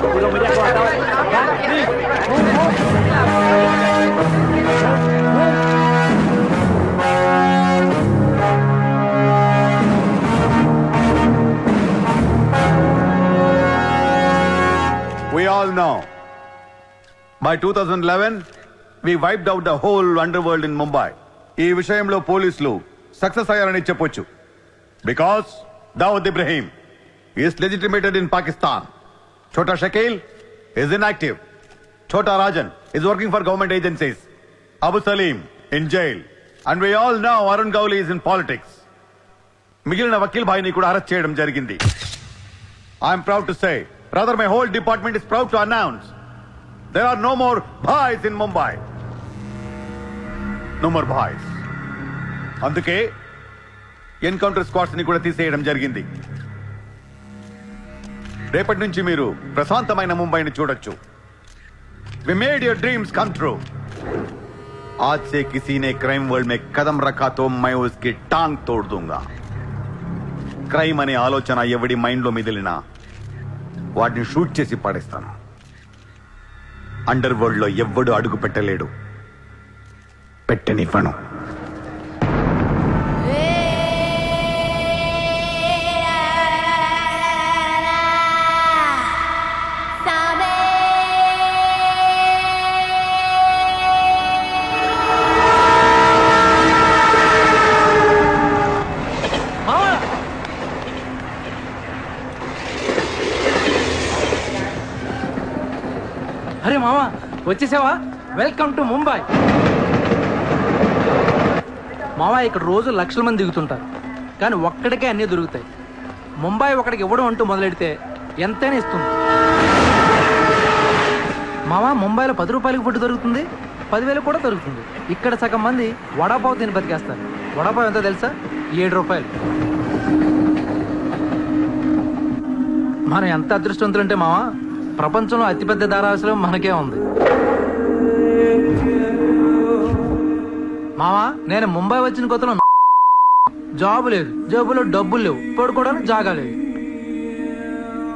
We all know. By 2011, we wiped out the whole underworld in Mumbai. ఈ విషయంలో పోలీసులు success అయ్యారని చెప్పొచ్చు. Because Dawood Ibrahim is legitimated in Pakistan. Chota Shakil is inactive. Chota Rajan is working for government agencies. Abu Salim in jail. And we all know Arun Gowli is in politics. మిగిలిన వకీల్ భాయ్ని కూడా arrest చేయడం జరిగింది. I am proud to say, rather my whole department is proud to announce, there are no more bhais in Mumbai. No more bhais. అందుకే encounter squads ని కూడా తీసేయడం జరిగింది. రేపటి నుంచి మీరు ప్రశాంతమైన ముంబైని చూడొచ్చు. We made your dreams come true. आज से किसी ने क्राइम वर्ल्ड में कदम रखा तो मैं उसकी टांग तोड़ दूंगा. క్రైమ్ అనే ఆలోచన ఎవడి మైండ్ లో మిదిలినా వాడిని షూట్ చేసి పడేస్తాను. అండర్ వరల్డ్ లో ఎవ్వడు అడుగు పెట్టలేడు, పెట్టనివ్వను. అరే మామా, వచ్చేసావా? Welcome to Mumbai. మామా, ఇక్కడ రోజు లక్షల మంది దిగుతుంటారు, కానీ ఒక్కడికే అన్నీ దొరుకుతాయి. ముంబై ఒకడికి ఇవ్వడం అంటూ మొదలెడితే ఎంతైనా ఇస్తుంది. మామా, ముంబైలో 10 రూపాయలకి ఫుడ్ దొరుకుతుంది, 10,000 కూడా దొరుకుతుంది. ఇక్కడ సగం మంది వడాపావు తిని బతికేస్తారు. వడాపావు ఎంతో తెలుసా? 7 రూపాయలు. మనం ఎంత అదృష్టవంతులంటే మావా, ప్రపంచంలో అతిపెద్ద ధారావాసం మనకే ఉంది. మావా, నేను ముంబై వచ్చిన కొత్తలో జాబు లేదు, జేబులో డబ్బులు లేవు, పడుకోవడానికి జాగా లేదు.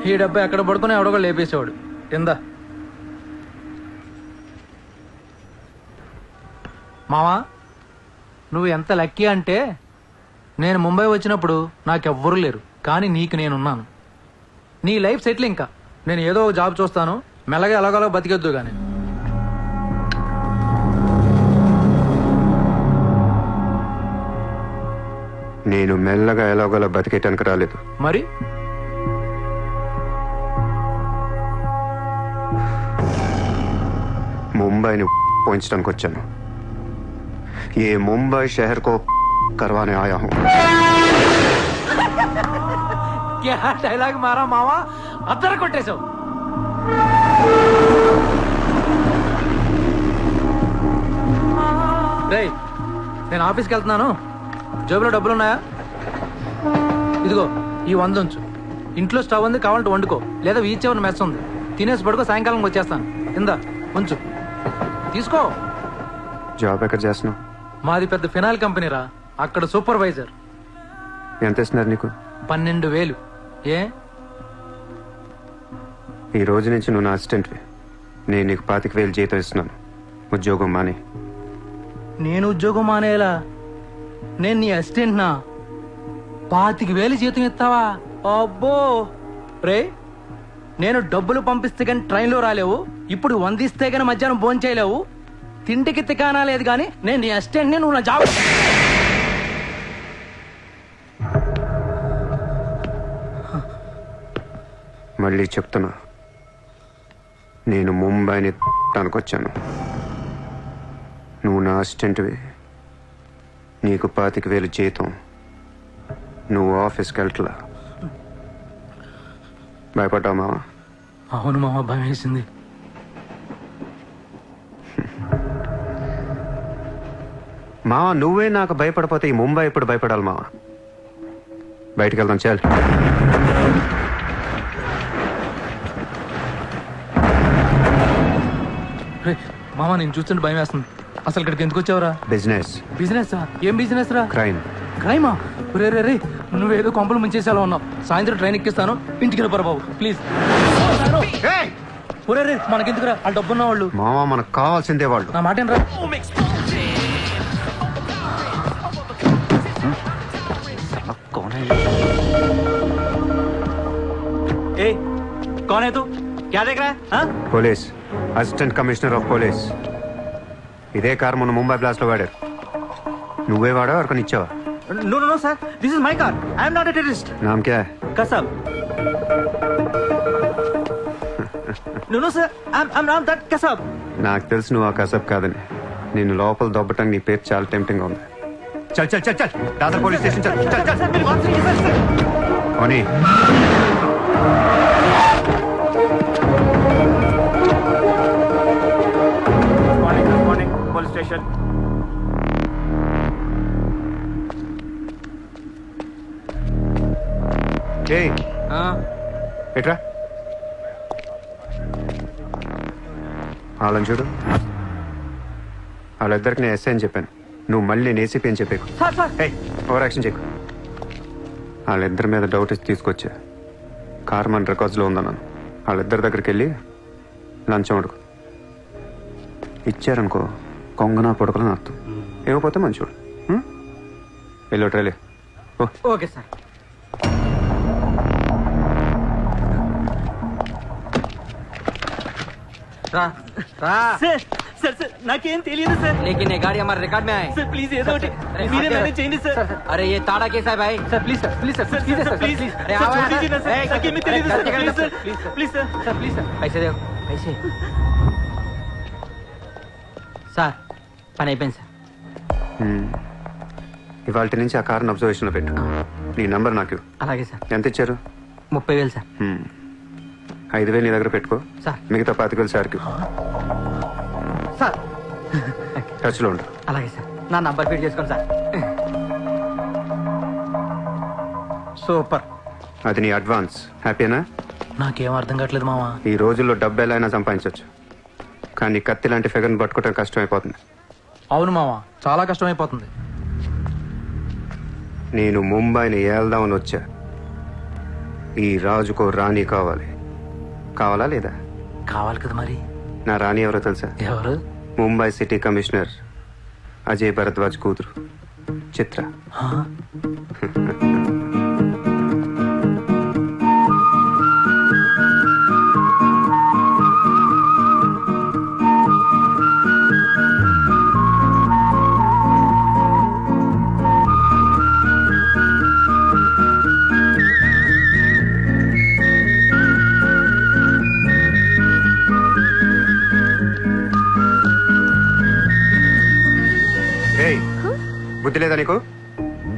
ఈ డబ్బా ఎక్కడ పడుకుని ఎవడో లేపేసేవాడు. కింద మావా, నువ్వు ఎంత లక్కీ అంటే, నేను ముంబై వచ్చినప్పుడు నాకెవ్వరూ లేరు, కానీ నీకు నేనున్నాను. నీ లైఫ్ సెటిల్. ఇంకా నేను ఏదో ఒక జాబ్ చూస్తాను, మెల్లగా ఎలాగోలా బతికేద్దు. కానీ నేను మెల్లగా ఎలాగోలా బతికేటానికి రాలేదు. మరి ముంబైని పోయించడానికి వచ్చాను. ఏ ముంబై షహర్ కో करवाने आया हूँ. क्या डायलॉग मारा मावा, అద్దరు కొట్టేశావు. రేయ్, నేను ఆఫీస్కి వెళ్తున్నాను, జేబులో డబ్బులు ఉన్నాయా? ఇదిగో ఈ 100 ఉంచు. ఇంట్లో స్టవ్ ఉంది, కావాలంటే వండుకో, లేదా వీచేవన్న మెస్ ఉంది, తినేసి పడుకో, సాయంకాలం వచ్చేస్తాను. కింద ఉంచు, తీసుకో. జాబ్ ఎక్కడ చేస్తున్నావు? మాది పెద్ద ఫినాయిల్ కంపెనీరా, అక్కడ సూపర్వైజర్. ఎంత ఇస్తున్నారు నీకు? 12,000. ఏ, ఈ రోజు నుంచి నువ్వు నా అసిస్టెంట్వి. నేను నీకు 25,000 జీతం ఇస్తున్నాను. ఉద్యోగం మానే. నేను ఉద్యోగం మానేలా? నేను నీ అసిస్టెంట్నా? 25,000 జీతం ఇస్తావా? అబ్బో రే, నేను డబ్బులు పంపిస్తే కానీ ట్రైన్లో రాలేవు, ఇప్పుడు 100 ఇస్తే కానీ మధ్యాహ్నం భోజనం చేయలేవు, తిండికి తికానా లేదు, కానీ నేను నీ అసిస్టెంట్ని, నువ్వు నా జాబ్. మళ్ళీ చెప్తున్నా, నేను ముంబైని తనకొచ్చాను. నువ్వు నా అసిస్టెంట్వి, నీకు 25,000 జీతం, నువ్వు ఆఫీస్కి వెళ్ళట్లా. భయపడ్డావు మావా? అవును మామ, భయం వేసింది. మావా, నువ్వే నాకు భయపడిపోతే ఈ ముంబై ఎప్పుడు భయపడాలి మావా? బయటికి వెళ్దాం, చాలు. మామ, నేను చూస్తుంటే భయం వేస్తుంది. అసలు ఇక్కడికి ఎందుకు వచ్చావురా? బిజినెస్. బిజినెస్? ఏం బిజినెస్ రా? క్రైమ్. క్రైమా? రే రే రే నువ్వేదో కొంపలు ముంచేసేలా ఉన్నావు. సాయంత్రం ట్రైన్ ఎక్కిస్తాను, ఇంటికి వెళ్ళిపోరా బాబు ప్లీజ్. ఒరే రే మనకెందుకురా, వాళ్ళు డబ్బున్న వాళ్ళు. మావా మనకు కావాల్సిందే వాళ్ళు. నా మాట ఏంట్రా? ए, कौन है तू? क्या देख रहा है? हाँ? Police, assistant commissioner of police. ఇదే కార్ మొన్న ముంబై బ్లాస్ట్ లో వాడారు. నువ్వే వాడా ఎవరికని ఇచ్చావా? No, no, no, sir. This is my car. I am not a terrorist. నామ్ క్యా high? Kasab. No, no, sir. I'm not that Kasab. నాకు తెలుసు నువ్వు ఆ కసబ్ కాదని. నేను లోపల దొబ్బటానికి నీ పేరు చాలా టెంప్టింగ్ ఉంది. చల్ చల్ చల్ చల్ దాదర్ పోలీస్ స్టేషన్ చల్ చల్ చల్. Sir, मेरी बात सुनिए, sir. ఓనీ Good morning, police station. ఏయ్ ఎట్రా వాళ్ళని చూడు. వాళ్ళిద్దరికి నేను ఎస్ఐ అని చెప్పాను. నువ్వు మళ్ళీ నేను ఏసీపీ అని చెప్పేకు. Sir, sir. ఏయ్ ఓవర్ యాక్షన్ చేయకు. వాళ్ళిద్దరి మీద డౌట్ ఇచ్చి తీసుకొచ్చా. కార్ మన రికార్డ్స్లో ఉందన్నాను. వాళ్ళిద్దరి దగ్గరికి వెళ్ళి లంచం అడుగు. ఇచ్చారనుకో కొంగనా పొడకలని అర్థం. ఇవ్వకపోతే మంచోడు. వెళ్ళో ట్రైలే. ఓ Okay, sir. రా రా. Sir, sir, sir. నాకేం తెలియదు సార్. लेकिन ये गाड़ी हमारे रिकॉर्ड में आए. సార్ ప్లీజ్ ఏదో ఒకటి మీరే మేనేజ్ చేయండి సార్. अरे ये ताड़ा कैसा है भाई? Sir please sir please sir sir please sir sir please please. अरे సార్ आओ छोड़ दीजिए ना सर. यार. నాకేమీ తెలియదు sir. Please sir please sir. Sir please sir. पैसे दो पैसे. సార్ పని అయిపోయింది సార్. ఇవాళ నుంచి ఆ కార్ని అబ్జర్వేషన్లో పెట్టు. నీ నంబర్ నాకు ఇవ్వు. అలాగే సార్. ఎంత ఇచ్చారు? 30,000 సార్. 5,000 నీ దగ్గర పెట్టుకో. సార్. మిగతా 25,000 సార్కి సార్ టచ్లో ఉండు. అలాగే సార్. నా నంబర్ ఫీడ్ చేసుకోండి సార్. సూపర్. అది నీ అడ్వాన్స్. హ్యాపీనా? నాకేం అర్థం కావట్లేదు మావా. ఈ రోజుల్లో డబ్బు ఎలా అయినా సంపాదించవచ్చు, కానీ కత్తి లాంటి ఫిగర్ని పట్టుకోవడం కష్టం అయిపోతుంది. అవును మావా, చాలా కష్టమైపోతుంది. నేను ముంబైని ఏల్దామని వచ్చా. ఈ రాజుకో రాణి కావాలి. కావాలా లేదా? కావాలి కదా మరి. నా రాణి ఎవరో తెలుసా? ఎవరు? ముంబై సిటీ కమిషనర్ అజయ్ భరద్వాజ్ కూతురు చిత్ర. ఆ? ఏయ్, బుద్ధి లేదా నీకు?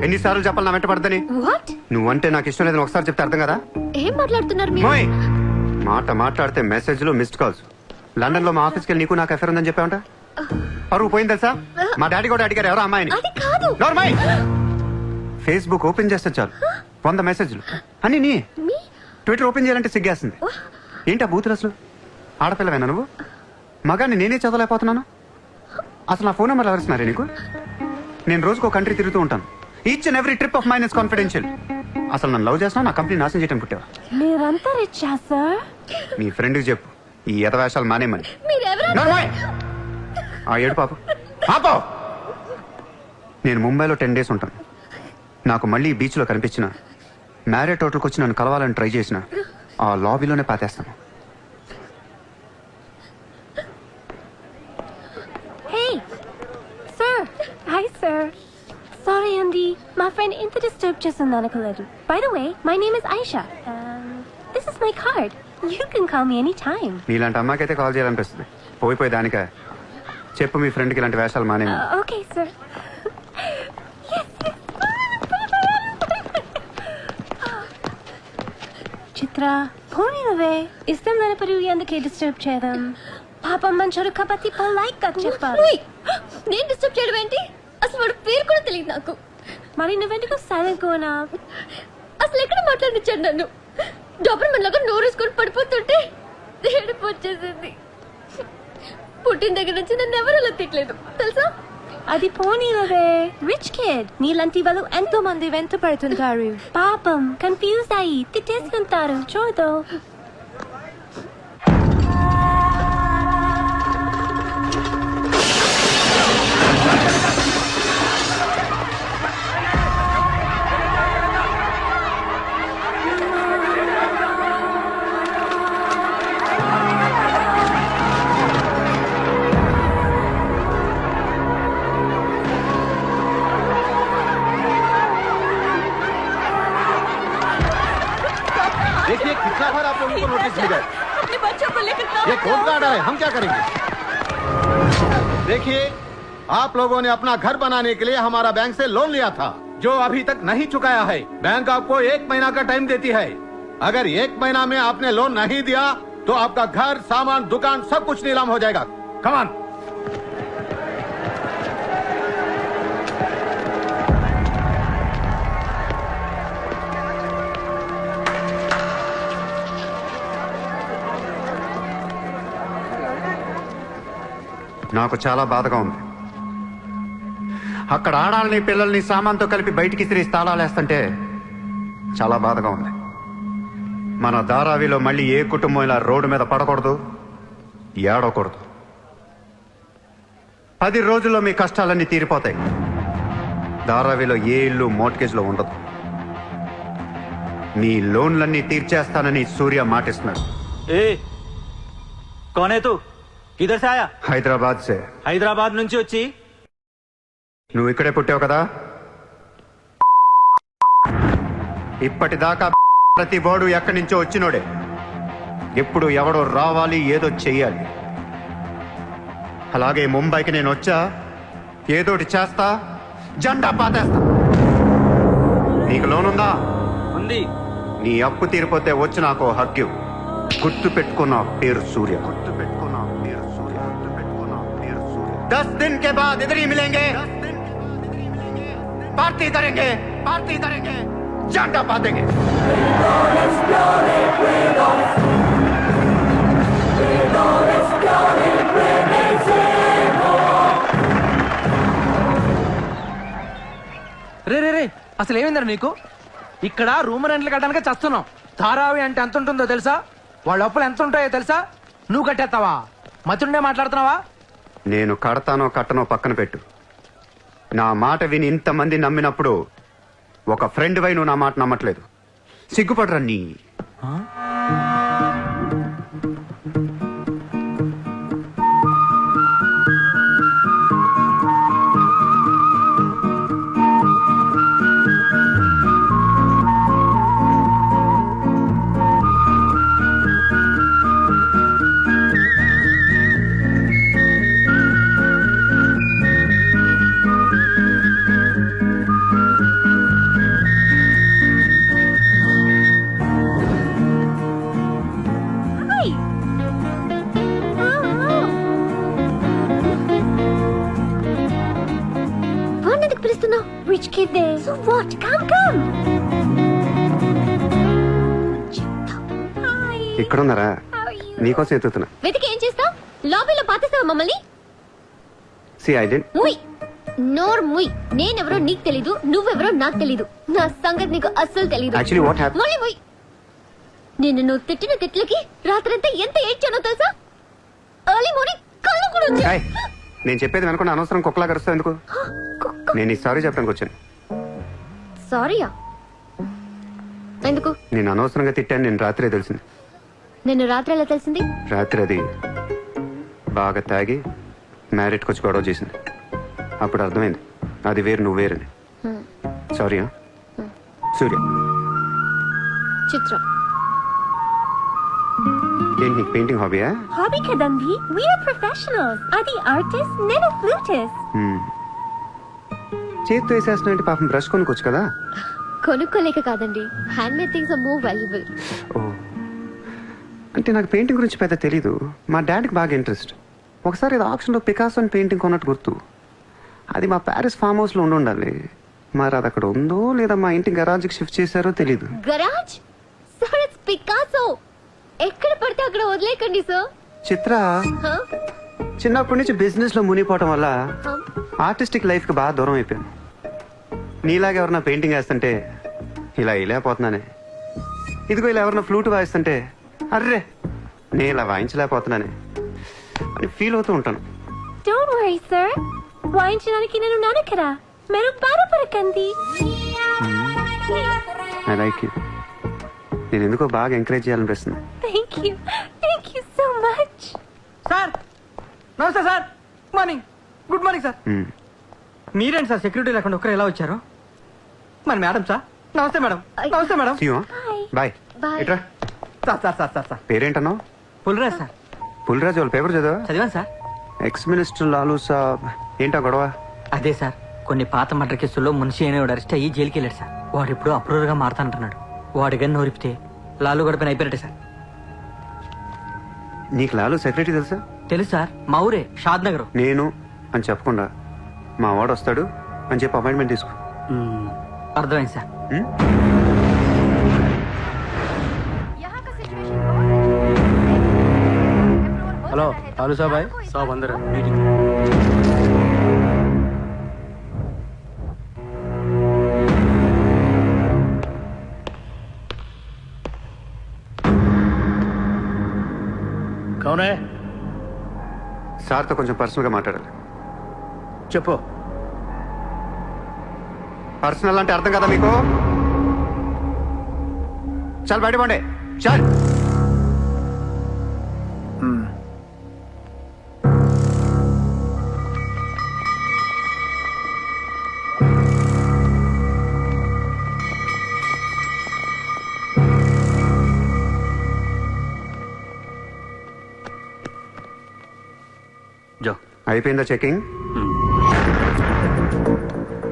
ఎన్నిసార్లు చెప్పాలి నా వెంట పడదని? వాట్? నువ్వంటే నాకు ఇష్టం లేదని ఒకసారి చెప్తే అర్థం కదా? ఏం మాట్లాడుతున్నారు మీరు? మోయ్! మాట మాట్లాడితే మెసేజ్లు మిస్డ్ కాల్స్. లండన్ లో మా ఆఫీస్కి వెళ్ళి నీకు నాకు ఎఫర్ ఉందని చెప్పావంట. పరువు పోయింది తెలుసా? మా డాడీ కూడా అడిగారు ఎవరో అమ్మాయిని. అది కాదు. నోర్మై! ఫేస్బుక్ ఓపెన్ చేస్తే చాలు 100 మెసేజ్లు అని నీ. మీ ట్విట్టర్ ఓపెన్ చేయాలంటే సిగ్గేస్తుంది. ఏంటా బూతులు అసలు? ఆడపిల్లవేనా నువ్వు? మగాన్ని నేనే చదవలేకపోతున్నాను. అసలు నా ఫోన్ నెంబర్ ఎవరిస్తున్నారే నీకు? నేను రోజుకో కంట్రీ తిరుగుతూ ఉంటాను. Each and every trip of mine is confidential. అసలు నన్ను లవ్ చేస్తున్నా, నా కంపెనీ నాశనం చేయడం పుట్టావా? మీరంతా రిచ్చా సార్? నీ ఫ్రెండ్కి చెప్పు ఈ యథవేషాలు మానేమని. మీరెవరు? నోర్మై! ఆ ఏడు పాప పాపో! నేను ముంబైలో 10 days ఉంటాను. నాకు మళ్ళీ ఈ బీచ్లో కనిపించిన, మ్యారేట్ హోటల్కి వచ్చి నన్ను కలవాలని ట్రై చేసిన, ఆ లాబీలోనే పాతేస్తాను. Hey sir. Hi sir. Sorry అండి, మా ఫ్రెండ్ ఇంత డిస్టర్బ్ చేస్తుంది అనుకోలేదు. By the way, my name is Aisha. This is my card. You can call me any time. నీలాంటి అమ్మాయికైతే కాల్ చేయాలనిపిస్తుంది. పోయిపోయి దానికా? చెప్పు మీ ఫ్రెండ్కి ఇలాంటి వేషాలు మానేమి. Okay sir. చిత్ర పోనీ నువ్వే ఇష్టం లేనప్పుడు ఎందుకే డిస్టర్బ్ చేయడం? పాపం మంచోడు కాబట్టి పొలైట్ గా చెప్పాలి. నేను డిస్టర్బ్ చేయడం ఏంటి? అసలు వాడు పేరు కూడా తెలియదు నాకు. మరి నువ్వెందుకు సైలెంట్ కోనా? అసలు ఎక్కడ మాట్లాడించాడు నన్ను? డాబర్మన్ లాగా నోరేసుకొని పడిపోతుంటే ఏడుపు వచ్చేసింది. పుట్టిన దగ్గర నుంచి నన్ను ఎవరు అలా తిట్టలేదు తెలుసా? అది పోనీలవే. రిచ్ కిడ్ నీలాంటి వాళ్ళు ఎంతో మంది వెంట పడుతుంటారు. పాపం కన్ఫ్యూజ్ అయ్యి తిట్టేసుకుంటారు. చూడు. देखिए कितना बार आप लोगों को नोटिस मिला है। अपने बच्चों को लेकर ये कौन का ऑर्डर है, हम क्या करेंगे? देखिए आप लोगों ने अपना घर बनाने के लिए हमारा बैंक से लोन लिया था, जो अभी तक नहीं चुकाया है। बैंक आपको 1 महीना का टाइम देती है। अगर 1 महीना में आपने लोन नहीं दिया तो आपका घर, सामान, दुकान सब कुछ नीलाम हो जाएगा। Come on. నాకు చాలా బాధగా ఉంది. అక్కడ ఆడాలని పిల్లల్ని సామాన్తో కలిపి బయటికి తిరిగి తాళాలేస్తుంటే చాలా బాధగా ఉంది. మన ధారావిలో మళ్ళీ ఏ కుటుంబం ఇలా రోడ్డు మీద పడకూడదు, ఏడవకూడదు. 10 రోజుల్లో మీ కష్టాలన్నీ తీరిపోతాయి. ధారావిలో ఏ ఇల్లు మోర్ట్గేజ్లో ఉండదు. మీ లోన్లన్నీ తీర్చేస్తానని సూర్య మాటిస్తున్నాడు. ఏ కౌన్ హై తూ? కిధర్ సే ఆయా? హైదరాబాద్ సే. హైదరాబాద్ నుంచి వచ్చి నువ్వు ఇక్కడే పుట్టావు కదా. ఇప్పటిదాకా ప్రతి బోర్డు ఎక్కడి నుంచో వచ్చినోడే. ఎప్పుడు ఎవడో రావాలి, ఏదో చెయ్యాలి. అలాగే ముంబైకి నేను వచ్చా, ఏదోటి చేస్తా, జెండా పాతేస్తా. నీకు లోనుందా? ఉంది. నీ అప్పు తీరిపోతే వచ్చి నాకు హక్కు. గుర్తు పెట్టుకున్న పేరు సూర్య. గుర్తు పెట్టుకున్న పేరు సూర్య. గుర్తు పెట్టుకున్న పేరు సూర్య. 10 दिन के बाद इधर ही मिलेंगे. पार्टी करेंगे, पार्टी करेंगे, झंडा पातेंगे. రే రే రే అసలు ఏమైందిరా నీకు? ఇక్కడ రూమ్ రెంట్లు కట్టడానికి చస్తున్నాం. ధారావి అంటే ఎంత ఉంటుందో తెలుసా? వాళ్ళ అప్పులు ఎంత ఉంటాయో తెలుసా? నువ్వు కట్టేస్తావా? మతుండే మాట్లాడుతున్నావా? నేను కడతానో కట్టనో పక్కన పెట్టు. నా మాట విని ఇంతమంది నమ్మినప్పుడు ఒక ఫ్రెండ్ వై నువ్వు నా మాట నమ్మట్లేదు. సిగ్గుపడరా నీ. Rich kid there. So what? Come. Hi. ఇక్కడున్నారా? How are you? నీకోసం ఎత్తుతున్నా. వెతికి ఏం చేస్తావు? లాబీలో పాతేస్తావా మమ్మల్ని? సి ఐ డెంట్. ముయ్ నోర్ ముయ్. నేనెవరో నీకు తెలీదు, నువ్వెవరో నాకు తెలీదు. నా సంగతి నీకు అస్సలు తెలీదు. Actually what happen? ముయ్ ముయ్. నువ్వు తిట్టిన తిట్లకి రాత్రంతా ఎంత ఏడ్చానో తెలుసా? ఎర్లీ మార్నింగ్ కళ్ళు కూడా వచ్చాయి. ఏయ్, నేను చెప్పేది వెనకుండా అనవసరం కుక్కలా కరుస్తావు ఎందుకు? నేను ఈ సారీ చెప్పడానికి వచ్చాను. సారీయా? ఎందుకు? నేను అనవసరంగా తిట్టాను. నేను రాత్రే తెలిసింది. నిన్ను రాత్రి ఎలా తెలిసింది? రాత్రి అది బాగా తాగి మ్యారేట్కి వచ్చి గొడవ చేసింది. అప్పుడు అర్థమైంది అది వేరు, నువ్వు వేరని. సారీ. సూర్య. చిత్ర. ఏంటి నీకు painting హాబీయా? Hobby kadandi. We are professionals. Adi artist, nenu flutist. చేతితో వేసేస్తున్నా పాపం బ్రష్ కొనుక్కోవచ్చు కదా. కొనుక్కోలేక కాదండి, hand made things are more valuable. Oh, అంటే నాకు పెయింటింగ్ గురించి పెద్ద తెలీదు. మా డాడీకి బాగా ఇంట్రెస్ట్. ఒకసారి ఇది ఆక్షన్లో పికాసో అని పెయింటింగ్ కొన్నట్టు గుర్తు. అది మా ప్యారిస్ ఫామ్ హౌస్లో ఉండాలి. మరి అది అక్కడ ఉందో లేదా మా ఇంటి గరాజ్కి షిఫ్ట్ చేశారో తెలీదు. గరాజ్? Sir it's Picasso. ఎక్కడ పడితే అక్కడ వదిలేకండి సార్. చిత్ర హ? చిన్నప్పటి నుంచి బిజినెస్ లో మునిగిపోవటం వల్ల హ? ఆర్టిస్టిక్ లైఫ్ కి బాగా దూరం అయిపోయాను. నీలాగా ఎవరన్నా పెయింటింగ్ వేస్తుంటే ఇలా వేయలేకపోతున్నానే. ఇదిగో ఇలా ఎవరన్నా ఫ్లూట్ వాయిస్తుంటే అర్రే నేను ఇలా వాయించలేకపోతున్నానే అని ఫీల్ అవుతూ ఉంటాను. డోంట్ వరీ సార్, వాయించడానికి నేను ఉన్నాను కదా, మీరు బాధపడకండి. I like you. నేను ఎందుకో బాగా ఎంకరేజ్ చేయాలనిపిస్తుంది. Thank you so much. Sir నమస్తే సార్. Good morning sir. మ్మ్. మీరేంటి సార్ సెక్యూరిటీ లేకుండా ఒక్కరు ఎలా వచ్చారు? మరి మేడం సార్. నమస్తే మేడం. నమస్తే madam. See you, huh? Hi. Bye. Bye. ఇట్రా. సార్ పేరేంటన్నావు? పుల్రాజ్ సార్. పుల్రాజు వాళ్ళ పేపర్ చదివా? చదివాను సార్. ఎక్స్ మినిస్టర్ లాలూ సాబ్ ఏంటా గొడవ? అదే సార్, కొన్ని పాత మర్డర్ కేసుల్లో మున్షి అనేవాడు అరెస్ట్ అయ్యి జైలుకి వెళ్ళాడు సార్. వాడు ఇప్పుడు అప్రూవర్ గా మారుతానంటున్నాడు. వాడి గన్ను నోరిపితే లాలు గడపని అయిపోయినట్టే సార్. నీకు లాలూ సెక్రటరీ తెలుసా? తెలుసు సార్, మా ఊరే షాద్ నగర్. నేను అని చెప్పకుండా మా వాడు వస్తాడు అని చెప్పి అపాయింట్మెంట్ తీసుకో. అర్థమైంది సార్. మ్మ్? హలో లాలూ సాబాయ్. కౌనే సార్తో కొంచెం పర్సనల్ గా మాట్లాడాలి. చెప్పు. పర్సనల్ అంటే అర్థం కదా మీకు? చాలు బయట పండే చాలు. జో అయిపోయిందా చెకింగ్?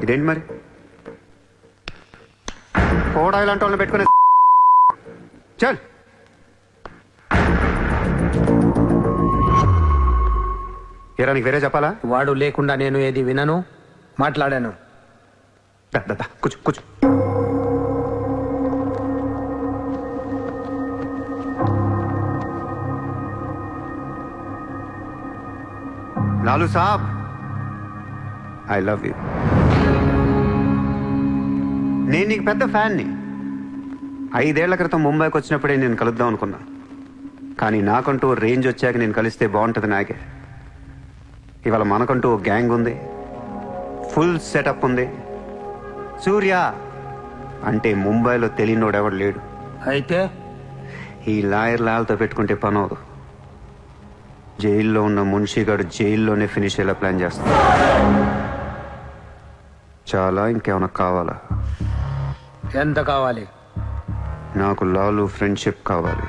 ఇదేంటి మరి కోడా ఇలాంటి వాళ్ళని పెట్టుకునే చల్. ఏరా నీకు వేరే చెప్పాలా? వాడు లేకుండా నేను ఏది వినను, మాట్లాడాను. దా, దా, దా, కూర్చో కూర్చో. లాలూ సాబ్, ఐ లవ్ యూ. నేను నీకు పెద్ద ఫ్యాన్ని. 5 ఏళ్ల క్రితం ముంబైకి వచ్చినప్పుడే నేను కలుద్దాం అనుకున్నా. కానీ నాకంటూ రేంజ్ వచ్చాక నేను కలిస్తే బాగుంటుంది నాకే. ఇవాళ మనకంటూ ఓ గ్యాంగ్ ఉంది, ఫుల్ సెటప్ ఉంది. సూర్య అంటే ముంబైలో తెలియనోడెవడు లేడు. అయితే ఈ లాయర్ లాల్తో పెట్టుకుంటే పని అవదు. జైల్లో ఉన్న మున్షిగాడు జైల్లోనే ఫినిష్ అయ్యేలా ప్లాన్ చేస్తాడు. చాలా ఇంకేమైనా కావాలా? ఎంత కావాలి? నాకు లాలు ఫ్రెండ్షిప్ కావాలి.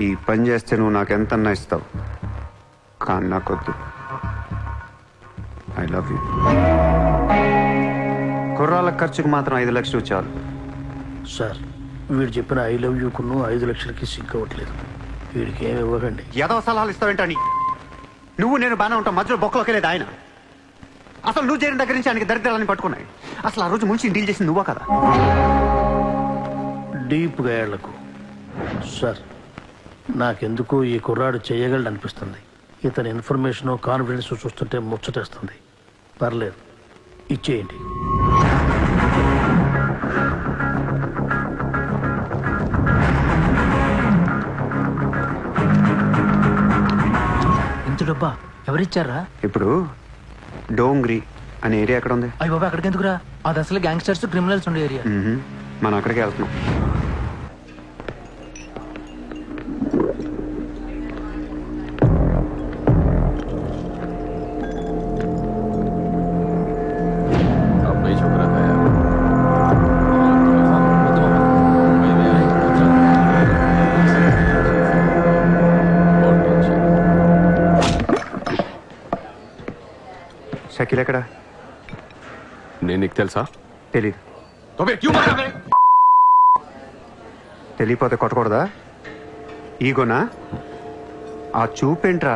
ఈ పని చేస్తే నువ్వు నాకు ఎంతన్నా ఇస్తావు, కానీ నాకొద్దు. I love you. కుర్రాళ్ళ ఖర్చుకు మాత్రం 5 లక్షలు చాలు. సార్, వీడు చెప్పిన 'ఐ లవ్ యూ' కును 5 లక్షలకి సింక్ అవ్వట్లేదు. వీడికి ఏమి ఇవ్వకండి. ఏదో సలహాలు ఇస్తావేంటని? నువ్వు నేను బాగానే ఉంటాం, మధ్యలో బొక్కలోకి వెళ్ళేది ఆయన. అసలు నువ్వు చేరిన దగ్గర నుంచి ఆయనకి దరిద్రాలని పట్టుకున్నాయి. అసలు ఆ రోజు ముంచి డీల్ చేసింది నువ్వా కదా? డీప్గా ఏళ్లకు సార్, నాకెందుకు ఈ కుర్రాడు చేయగలడు అనిపిస్తుంది. ఇతని ఇన్ఫర్మేషన్ కాన్ఫిడెన్స్ చూస్తుంటే ముచ్చటేస్తుంది. పర్లేదు, ఇచ్చేయండి. ఇంత డబ్బా ఎవరిచ్చారా? ఇప్పుడు డోంగ్రీ అనే ఏరియా ఎక్కడ ఉంది? అయ్యి బాబా, అక్కడికి ఎందుకురా? అది అసలు గ్యాంగ్స్టర్స్ క్రిమినల్స్ ఉండే ఏరియా. మనం అక్కడికి వెళ్తున్నాం. షకీల్ ఎక్కడ? నేను నీకు తెలుసా? తెలీదు. తెలియపోతే కొట్టకూడదా? ఈగోనా? ఆ చూపేంట్రా?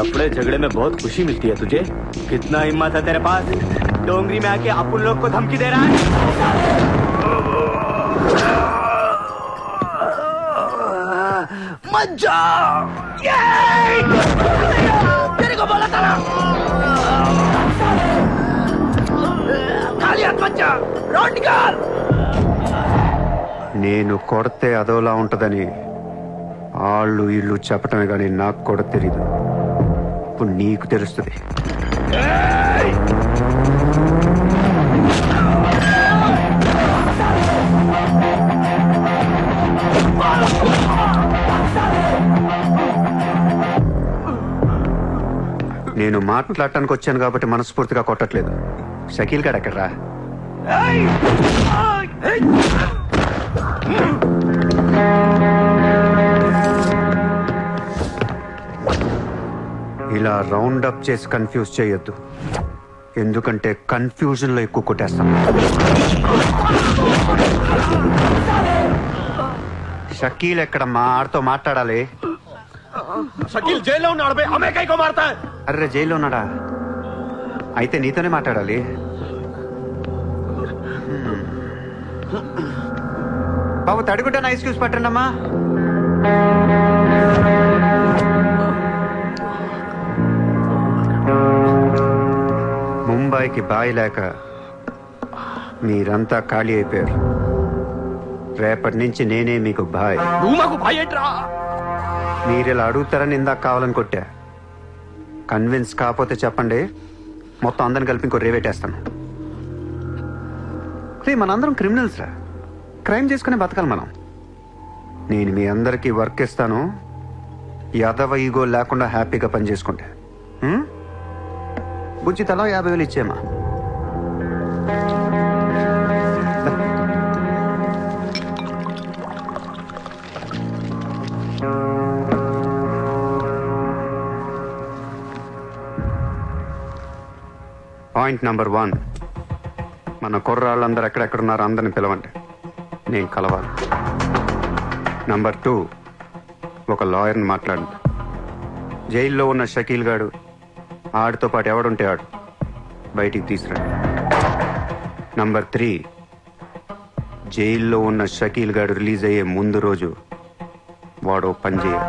लफड़े झगड़े में बहुत खुशी मिलती है तुझे. कितना हिम्मत है तेरे पास? डोंगरी में आके अपन लोग को धमकी दे रहा है। मत जाओ, तेरे को बोला था ना, खाली हाथ मत जा, रोड निकाल। నేను కొడితే అదోలా ఉంటదని వాళ్ళు ఇల్లు చెప్పటమే కానీ నాకు కూడా తెలీదు. ఇప్పుడు నీకు తెలుస్తుంది. నేను మాట్లాడటానికి వచ్చాను కాబట్టి మనస్ఫూర్తిగా కొట్టట్లేదు. షకీల్ గారు ఎక్కడ్రా? ఇలా రౌండ్ అప్ చేసి కన్ఫ్యూజ్ చేయొద్దు, ఎందుకంటే కన్ఫ్యూజన్ లో ఎక్కువ కొట్టేస్తాను. షకీల్ ఎక్కడమ్మా? ఆడితో మాట్లాడాలి. షకీల్ జైల్లో ఉన్నాడు బే, హమే కైకో మారతా హై? అర్రే జైల్లో ఉన్నాడా? అయితే నీతోనే మాట్లాడాలి. బాబు తడిగుడ్డ ఐస్ క్యూబ్స్ పట్టండి అమ్మా. ముంబైకి బాయి లేక మీరంతా ఖాళీ అయిపోయారు. రేపటి నుంచి నేనే మీకు బాయ్. నువ్వు మాకు భయట్రా. మీరిలా అడుగుతారని ఇందాక కావాలని కొట్టా. కన్విన్స్ కాకపోతే చెప్పండి, మొత్తం అందరిని కలిపి ఇంకో రేవేటేస్తాను. రే మనందరం క్రిమినల్స్ రా, క్రైమ్ చేసుకునే బతకాలి మనం. నేను మీ అందరికీ వర్క్ ఇస్తాను, యాదవ ఈగో లేకుండా హ్యాపీగా పని చేసుకుంటే. బుజ్జి తలా 50,000 ఇచ్చేమా. పాయింట్ నెంబర్ 1, మన కుర్రాళ్ళందరూ ఎక్కడెక్కడున్నారో అందరిని పిలవండి, నేను కలవాలి. నంబర్ 2, ఒక లాయర్ని మాట్లాడండి. జైల్లో ఉన్న షకీల్ గాడు, ఆడితో పాటు ఎవడుంటే ఆడు బయటికి తీసుకురండి. నంబర్ 3, జైల్లో ఉన్న షకీల్ గాడు రిలీజ్ అయ్యే ముందు రోజు వాడు పని చేయాలి.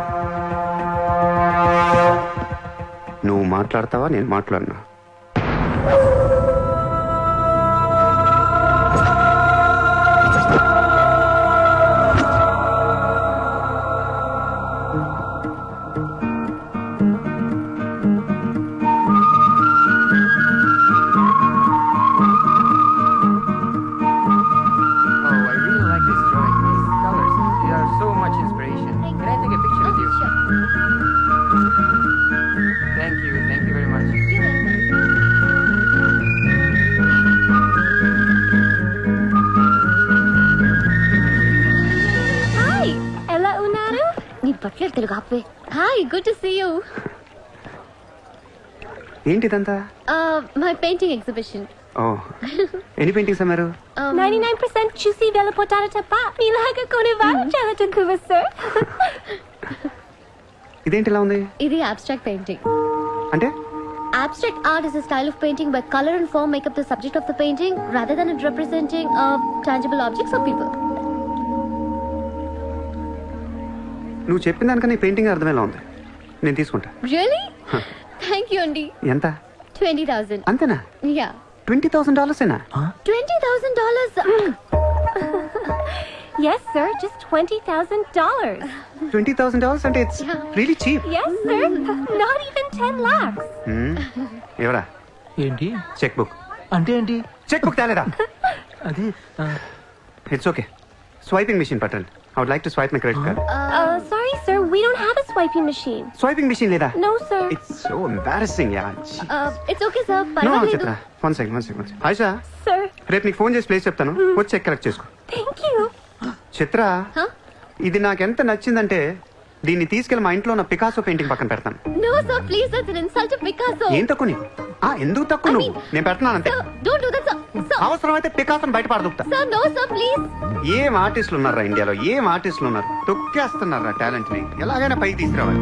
నువ్వు మాట్లాడతావా, నేను మాట్లాడినా? తెలుగు ఆపే. Hi, good to see you. ఏంటిదంతా? My painting exhibition. ఓ, ఎన్ని పెయింటింగ్స్ అమ్మారు? 99% చూసి వెళ్ళిపోతారు తప్ప మీలాగా కొనేవారు చాలా తక్కువ సార్. ఇదేంటి ఇలా ఉంది? ఇది అబ్స్ట్రాక్ట్ పెయింటింగ్. అంటే abstract art is a style of painting where color and form make up the subject of the painting rather than it representing tangible objects or people. నువ్వు చెప్పిన దానికన్నా ఈ పెయింటింగ్ అర్థమేలా ఉంది. నేను తీసుకుంటా. Really? Thank you అండి. ఎంత? 20,000. అంతేనా? Yeah. $20,000 $20,000. Yes sir, just $20,000. $20,000 అంటే it's really cheap. Yes sir, not even 10 lakhs. ఎవరా? ఏంటి చెక్ బుక్ అంటే ఏంటి? చెక్ బుక్ తేలేదా? అది ఇట్స్ ఓకే. స్వైపింగ్ మెషిన్ పట్టండి. I would like to swipe my credit card. Sorry sir, we don't have a swiping machine. Swiping machine లేదా? No sir. It's so embarrassing, yeah. It's okay sir. No, పర్వాలేదు. చిత్ర. One second. Ayesha, Sir, రేపు నీకు phone చేసి place చెప్తాను, వచ్చి check collect చేసుకో. thank you. Chitra, Huh? ఇది నాకు ఎంత నచ్చిందంటే దీన్ని తీసుకెళ్లి మా ఇంట్లో ఉన్న పికాసో పెయింటింగ్ పక్కన పెడతాను. No sir, please, that's an insult to Picasso. ఏం తక్కువ నీకు? ఎందుకు తక్కువ నువ్వు? నేను పెడుతున్నాను అంతే. Sir, don't do that sir. Sir, అవసరమైతే పికాసోని బయట పడదుకుతా. sir, no sir, please. ఏం ఆర్టిస్టులు ఉన్నారా ఇండియాలో? ఏం ఆర్టిస్టులు ఉన్నారు? తొక్కేస్తున్నారా టాలెంట్ ని? ఎలాగైనా పైకి తీసుకురావాలి.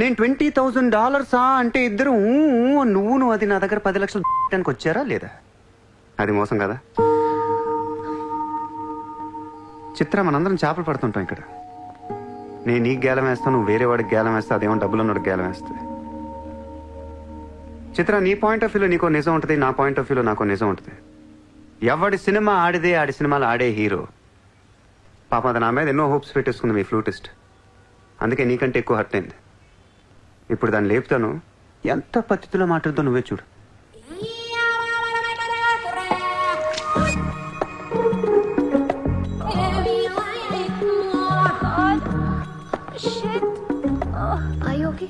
నేను $20,000 అంటే ఇద్దరు నువ్వు అది నా దగ్గర 10 లక్షలు పెట్టడానికి వచ్చారా లేదా? అది మోసం కదా. చిత్ర, మనందరం చేపలు పడుతుంటాం ఇక్కడ. నేను నీకు గేలం వేస్తాను, నువ్వు వేరే వాడికి గేలం వేస్తా, అదేమో డబ్బులు ఉన్నవాడికి గేలం వేస్తుంది. చిత్ర, నీ పాయింట్ ఆఫ్ వ్యూలో నీకో నిజం ఉంటుంది, నా పాయింట్ ఆఫ్ వ్యూలో నాకో నిజం ఉంటుంది. ఎవడి సినిమా ఆడిదే ఆడి సినిమాలు ఆడే హీరో. పాప అది నా మీద ఎన్నో హోప్స్ పెట్టేసుకుంది మీ ఫ్లూటిస్ట్. అందుకే నీకంటే ఎక్కువ హర్ట్ అయింది. ఇప్పుడు దాన్ని లేపుతాను, ఎంత పద్ధతిలో మాట్లాడుతో నువ్వే చూడు. Shit. Are you okay?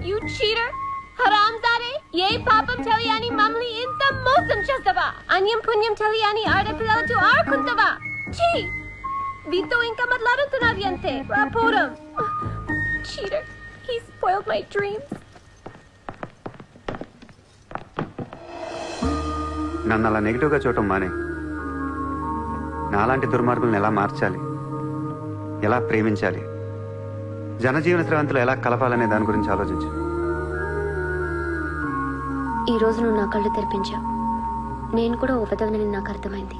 You cheater! హరాంజాదే, ఏ పాపం తెలియని మమ్మల్ని ఇంత మోసం చేస్తావా? అన్యం పుణ్యం తెలియని ఆడపిల్లలతో ఆడుకుంటావా? ఛీ! వీతో ఇంకా మాట్లాడుతున్నది అంతే. రాపోరం. Cheater. He spoiled my dreams. నన్ను అలా నెగిటివ్గా చూడటం మానే. నాలాంటి దుర్మార్గులను ఎలా మార్చాలి, ఎలా ప్రేమించాలి, జనజీవన స్రవంతులు ఎలా కలపాలనే దాని గురించి ఆలోచించు. ఈ రోజు నువ్వు నా కళ్ళు తెరిపించావు. నేను కూడా ఓ పెదవిని నాకు అర్థమైంది.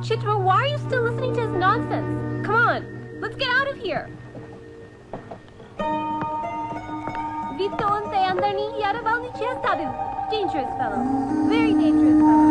Chitra, why are you still listening to his nonsense? Come on, let's get out of here. Vito ante andarni yaravalni chestadu. Dangerous fellow. Very dangerous fellow.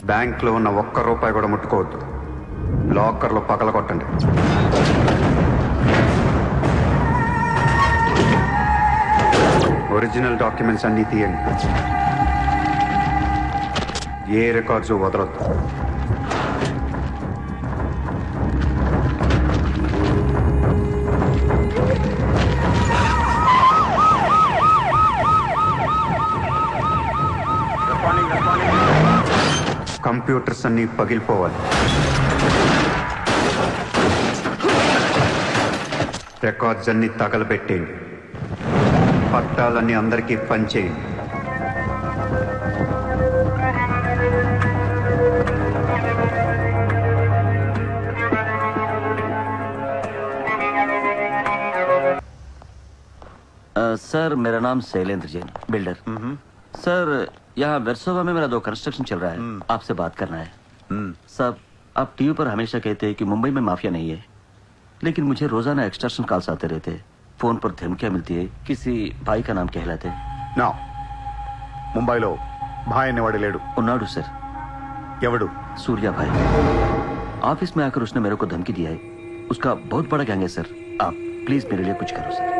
బ్యాంక్లో ఉన్న $1 కూడా ముట్టుకోవద్దు. లాకర్లో పగలగొట్టండి. ఒరిజినల్ డాక్యుమెంట్స్ అన్నీ తీయండి. ఏ రికార్డ్స్ వదలొద్దు. కంప్యూటర్స్ అన్నీ పగిలిపోవాలి. రికార్డ్స్ అన్నీ తగలబెట్టేయండి. పట్టాలన్నీ అందరికీ పంచేయండి. सर मेरा नाम शैलेंद्र जैन, बिल्डर। सर यहाँ वेरसोवा में मेरा 2 कंस्ट्रक्शन चल रहा है, आपसे बात करना है। सर आप टीवी पर हमेशा कहते हैं कि मुंबई में माफिया नहीं है, लेकिन मुझे रोजाना एक्सटॉर्शन कॉल्स आते रहते हैं। फोन पर धमकियां मिलती है, किसी भाई का नाम कहलाते हैं। నా ముంబైలో భాయ్ అనేవాడు లేడు. उन्नाडु सर, ఎవడు? सूर्या भाई। ऑफिस में आकर उसने मेरे को धमकी दिया है। उसका बहुत बड़ा गैंग है सर, आप प्लीज मेरे लिए कुछ करो सर।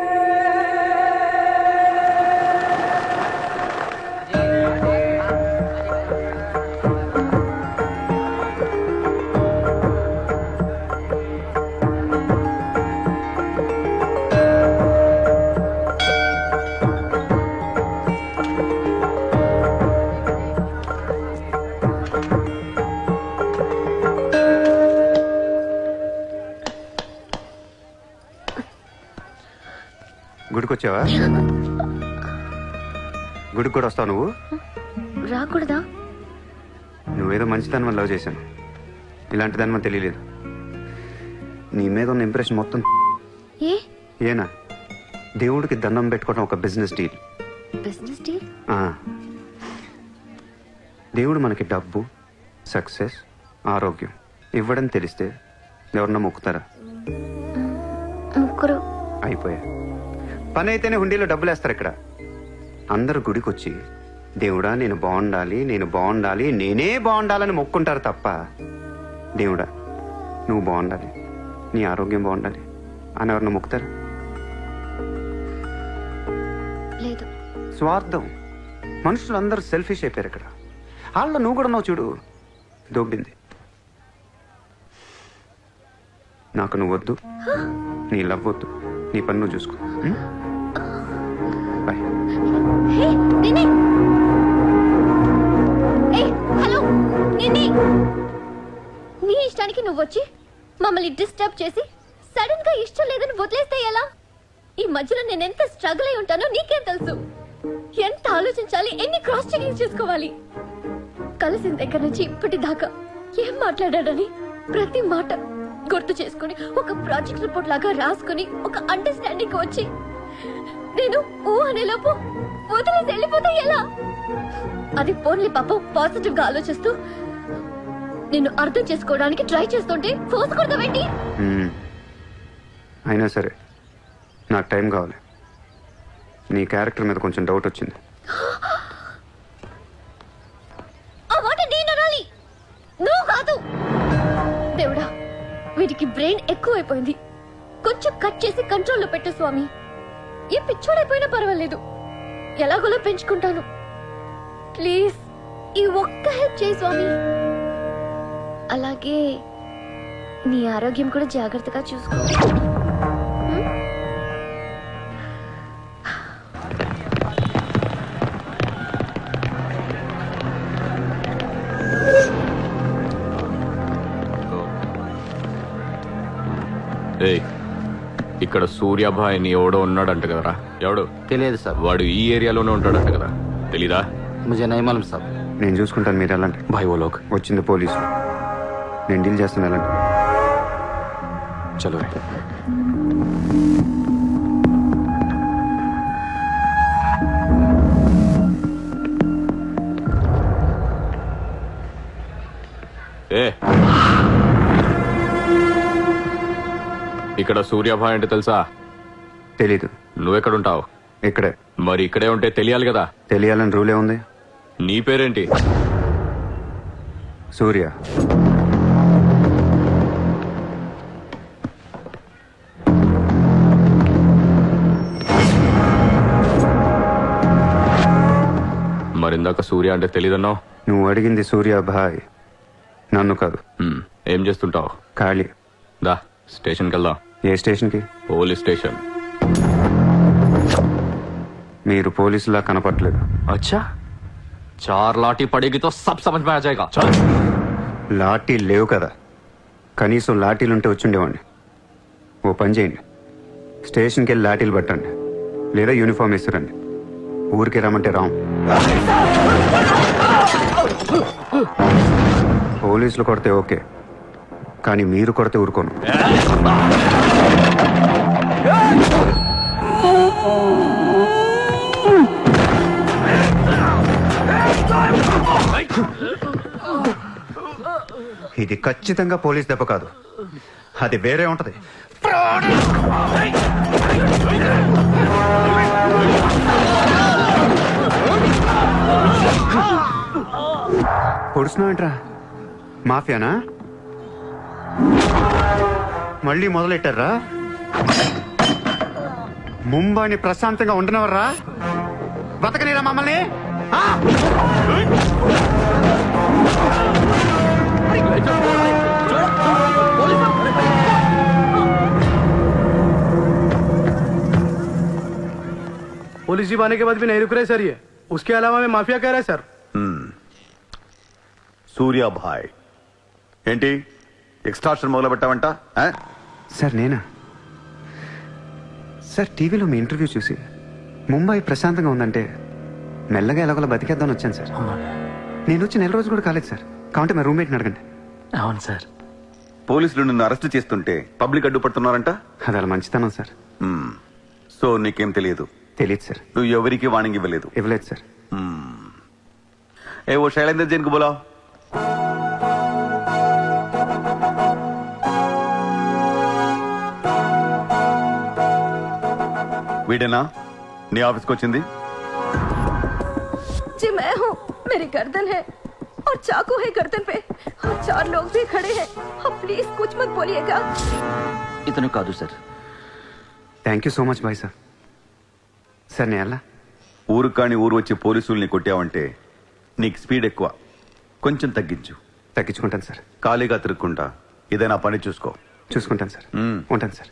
గుడికి వచ్చావా? గుడికి కూడా వస్తావు నువ్వు? రాకూడదా? నువ్వేదో మంచిదాన్ని వల్ల లవ్ చేశాను, ఇలాంటి దాని మనకు తెలియలేదు. నీ మీద ఉన్న ఇంప్రెషన్ మొత్తం ఏనా? దేవుడికి దండం పెట్టుకోవడం ఒక బిజినెస్ డీల్. Business deal? దేవుడు మనకి డబ్బు, సక్సెస్, ఆరోగ్యం ఇవ్వడం తెలిస్తే ఎవరన్నా మొక్కుతారా? ముగ్గురు అయిపోయా. పని అయితేనే హుండీలో డబ్బులు వేస్తారు. ఇక్కడ అందరు గుడికి వచ్చి దేవుడా నేను బాగుండాలి, నేను బాగుండాలి, నేనే బాగుండాలని మొక్కుంటారు తప్ప దేవుడా నువ్వు బాగుండాలి, నీ ఆరోగ్యం బాగుండాలి అని ఎవరన్నా మొక్కుతారు? లేదు. స్వార్థం. మనుషులు అందరూ సెల్ఫిష్ అయిపోయారు ఇక్కడ. వాళ్ళ నువ్వు కూడా ఉన్నావు చూడు, దొబ్బింది. నాకు నువ్వు వద్దు, నీ లవ్ వద్దు, నీ పని నువ్వు చూసుకో. బాయ్. హే నిన్ని, హలో నిన్ని, నీ ఇష్టానికి నువ్వు వచ్చి మమ్మల్ని డిస్టర్బ్ చేసి సడన్ గా ఇష్టం లేదని వదిలేస్తే ఎలా? ఈ మధ్యలో నేను ఎంత స్ట్రగుల్ అయి ఉంటానో నీకేం తెలుసు? ఎంత ఆలోచించాలి, ఎన్ని క్రాస్ చెకింగ్ చేసుకోవాలి. కలిసిన దగ్గర నుంచి ఇప్పటిదాకా ఏం మాట్లాడాడని ప్రతి మాట గుర్తు చేసుకుని ఒక ప్రాజెక్ట్ రిపోర్ట్ లాగా రాసుకుని ఒక అండర్స్టాండింగ్ వచ్చి నేను ఓ అనేలోపు వదిలేసి వెళ్ళిపోతే ఎలా? అది పోన్లీ పాపం పాజిటివ్ గా ఆలోచిస్తూ నిన్ను అర్థం చేసుకోవడానికి ట్రై చేస్తుంటే ఫోర్స్ కొడతావేంటి? అయినా సరే నాకు టైం కావాలి. నీ క్యారెక్టర్ మీద కొంచెం డౌట్ వచ్చింది. ఆ మాట నేను అనాలి, నువ్వు కాదు. దేవుడా, వీటికి బ్రెయిన్ ఎక్కువైపోయింది. కొంచెం కట్ చేసి కంట్రోల్లో పెట్టు స్వామి. ఏ పిచ్చోడైపోయినా పర్వాలేదు, ఎలాగోలా పెంచుకుంటాను. ప్లీజ్ ఈ ఒక్క హెల్ప్ చేయి స్వామి. అలాగే నీ ఆరోగ్యం కూడా జాగ్రత్తగా చూసుకో. ఇక్కడ సూర్యాభాయ్ అని ఎవడో ఉన్నాడంట కదరా? ఎవడు తెలియదు సార్. వాడు ఈ ఏరియాలోనే ఉంటాడంట కదా, తెలీదా? ముझे नहीं मालूम సార్. నేను చూసుకుంటాను, మీరు వెళ్ళండి. భాయ్ ఓ లోగ్ వచ్చింది పోలీసు, నేను డీల్ చేస్తాను, వెళ్ళండి. చలో ఏ ఇక్కడ సూర్యాభాయ్ అంటే తెలుసా? తెలీదు. నువ్వెక్కడుంటావు? ఇక్కడే. మరి ఇక్కడే ఉంటే తెలియాలి కదా. తెలియాలని రూలే ఉంది. నీ పేరేంటి? సూర్య. మరిందాక సూర్య అంటే తెలీదన్నావు. నువ్వు అడిగింది సూర్యాభాయ్, నన్ను కాదు. ఏం చేస్తుంటావు? ఖాళీ. దా స్టేషన్కి వెళ్దాం. ఏ స్టేషన్కి? Police station. మీరు పోలీసులా కనపట్లేదు. అచ్చా, చార్ లాఠీ పడేగి తో సబ్ సమజ్ మే ఆ జాయేగా. చల్. లాఠీ లేవు కదా, కనీసం లాఠీలుంటే వచ్చుండేవాడిని. ఓ పని చేయండి, స్టేషన్కి వెళ్ళి లాఠీలు పట్టండి, లేదా యూనిఫామ్ ఇస్తారండి. ఊరికి రమ్మంటే రాం. పోలీసులు కొడితే ఓకే, కానీ మీరు కొడితే ఊరుకోను. ఇది ఖచ్చితంగా పోలీస్ దెబ్బ కాదు, అది వేరే ఉంటది. పొడుస్తున్నావేంట్రా? మాఫియానా? మళ్ళీ మొదలెట్టారా? ముంబైని ప్రశాంతంగా ఉండనవర్రా? బతకనేరా మమ్మల్ని? पुलिस जीप आने के बाद भी नहीं रुक रहे सर ये. उसके अलावा मैं माफिया कह रहा है सर. సూర్యాభాయ్ ఏంటి ఎక్స్ట్రాక్షన్ మొదలు పెట్టావంట? సార్ నేనా? సార్ టీవీలో మీ ఇంటర్వ్యూ చూసి ముంబై ప్రశాంతంగా ఉందంటే మెల్లగా ఎలాగోలా బతికేద్దామని వచ్చాను సార్. నేను వచ్చి 4 రోజులు కూడా కాలేదు సార్. కావంటే మా రూమ్మేట్ని అడగండి. అవును సార్. పోలీసులు నిన్ను అరెస్ట్ చేస్తుంటే పబ్లిక్ అడ్డుపడుతున్నారంట. అది అలా మంచితనం సార్. సో నీకేం తెలియదు? తెలియదు సార్. నువ్వు ఎవరికి వార్నింగ్ ఇవ్వలేదు? ఇవ్వలేదు సార్. ఏ ఓ శైలేందర్ జైన్ కు బోలావ్. వీడేనా నీ ఆఫీస్కి వచ్చింది? जी मैं हूँ. मेरी गर्दन है और चाकू है गर्दन पे और 4 लोग भी खड़े हैं. आप प्लीज कुछ मत बोलिएगा. ఇతను కాదు sir. Thank you so much bye sir. Sir నేను ఎలా? ఊరు కాని ఊరు వచ్చి పోలీసుల్ని కొట్టావంటే నీకు స్పీడ్ ఎక్కువ, కొంచెం తగ్గించు. తగ్గించుకుంటాను సార్. ఖాళీగా తిరుక్కుంటా ఏదైనా పని చూసుకో. చూసుకుంటాను సార్. ఉంటాను సార్.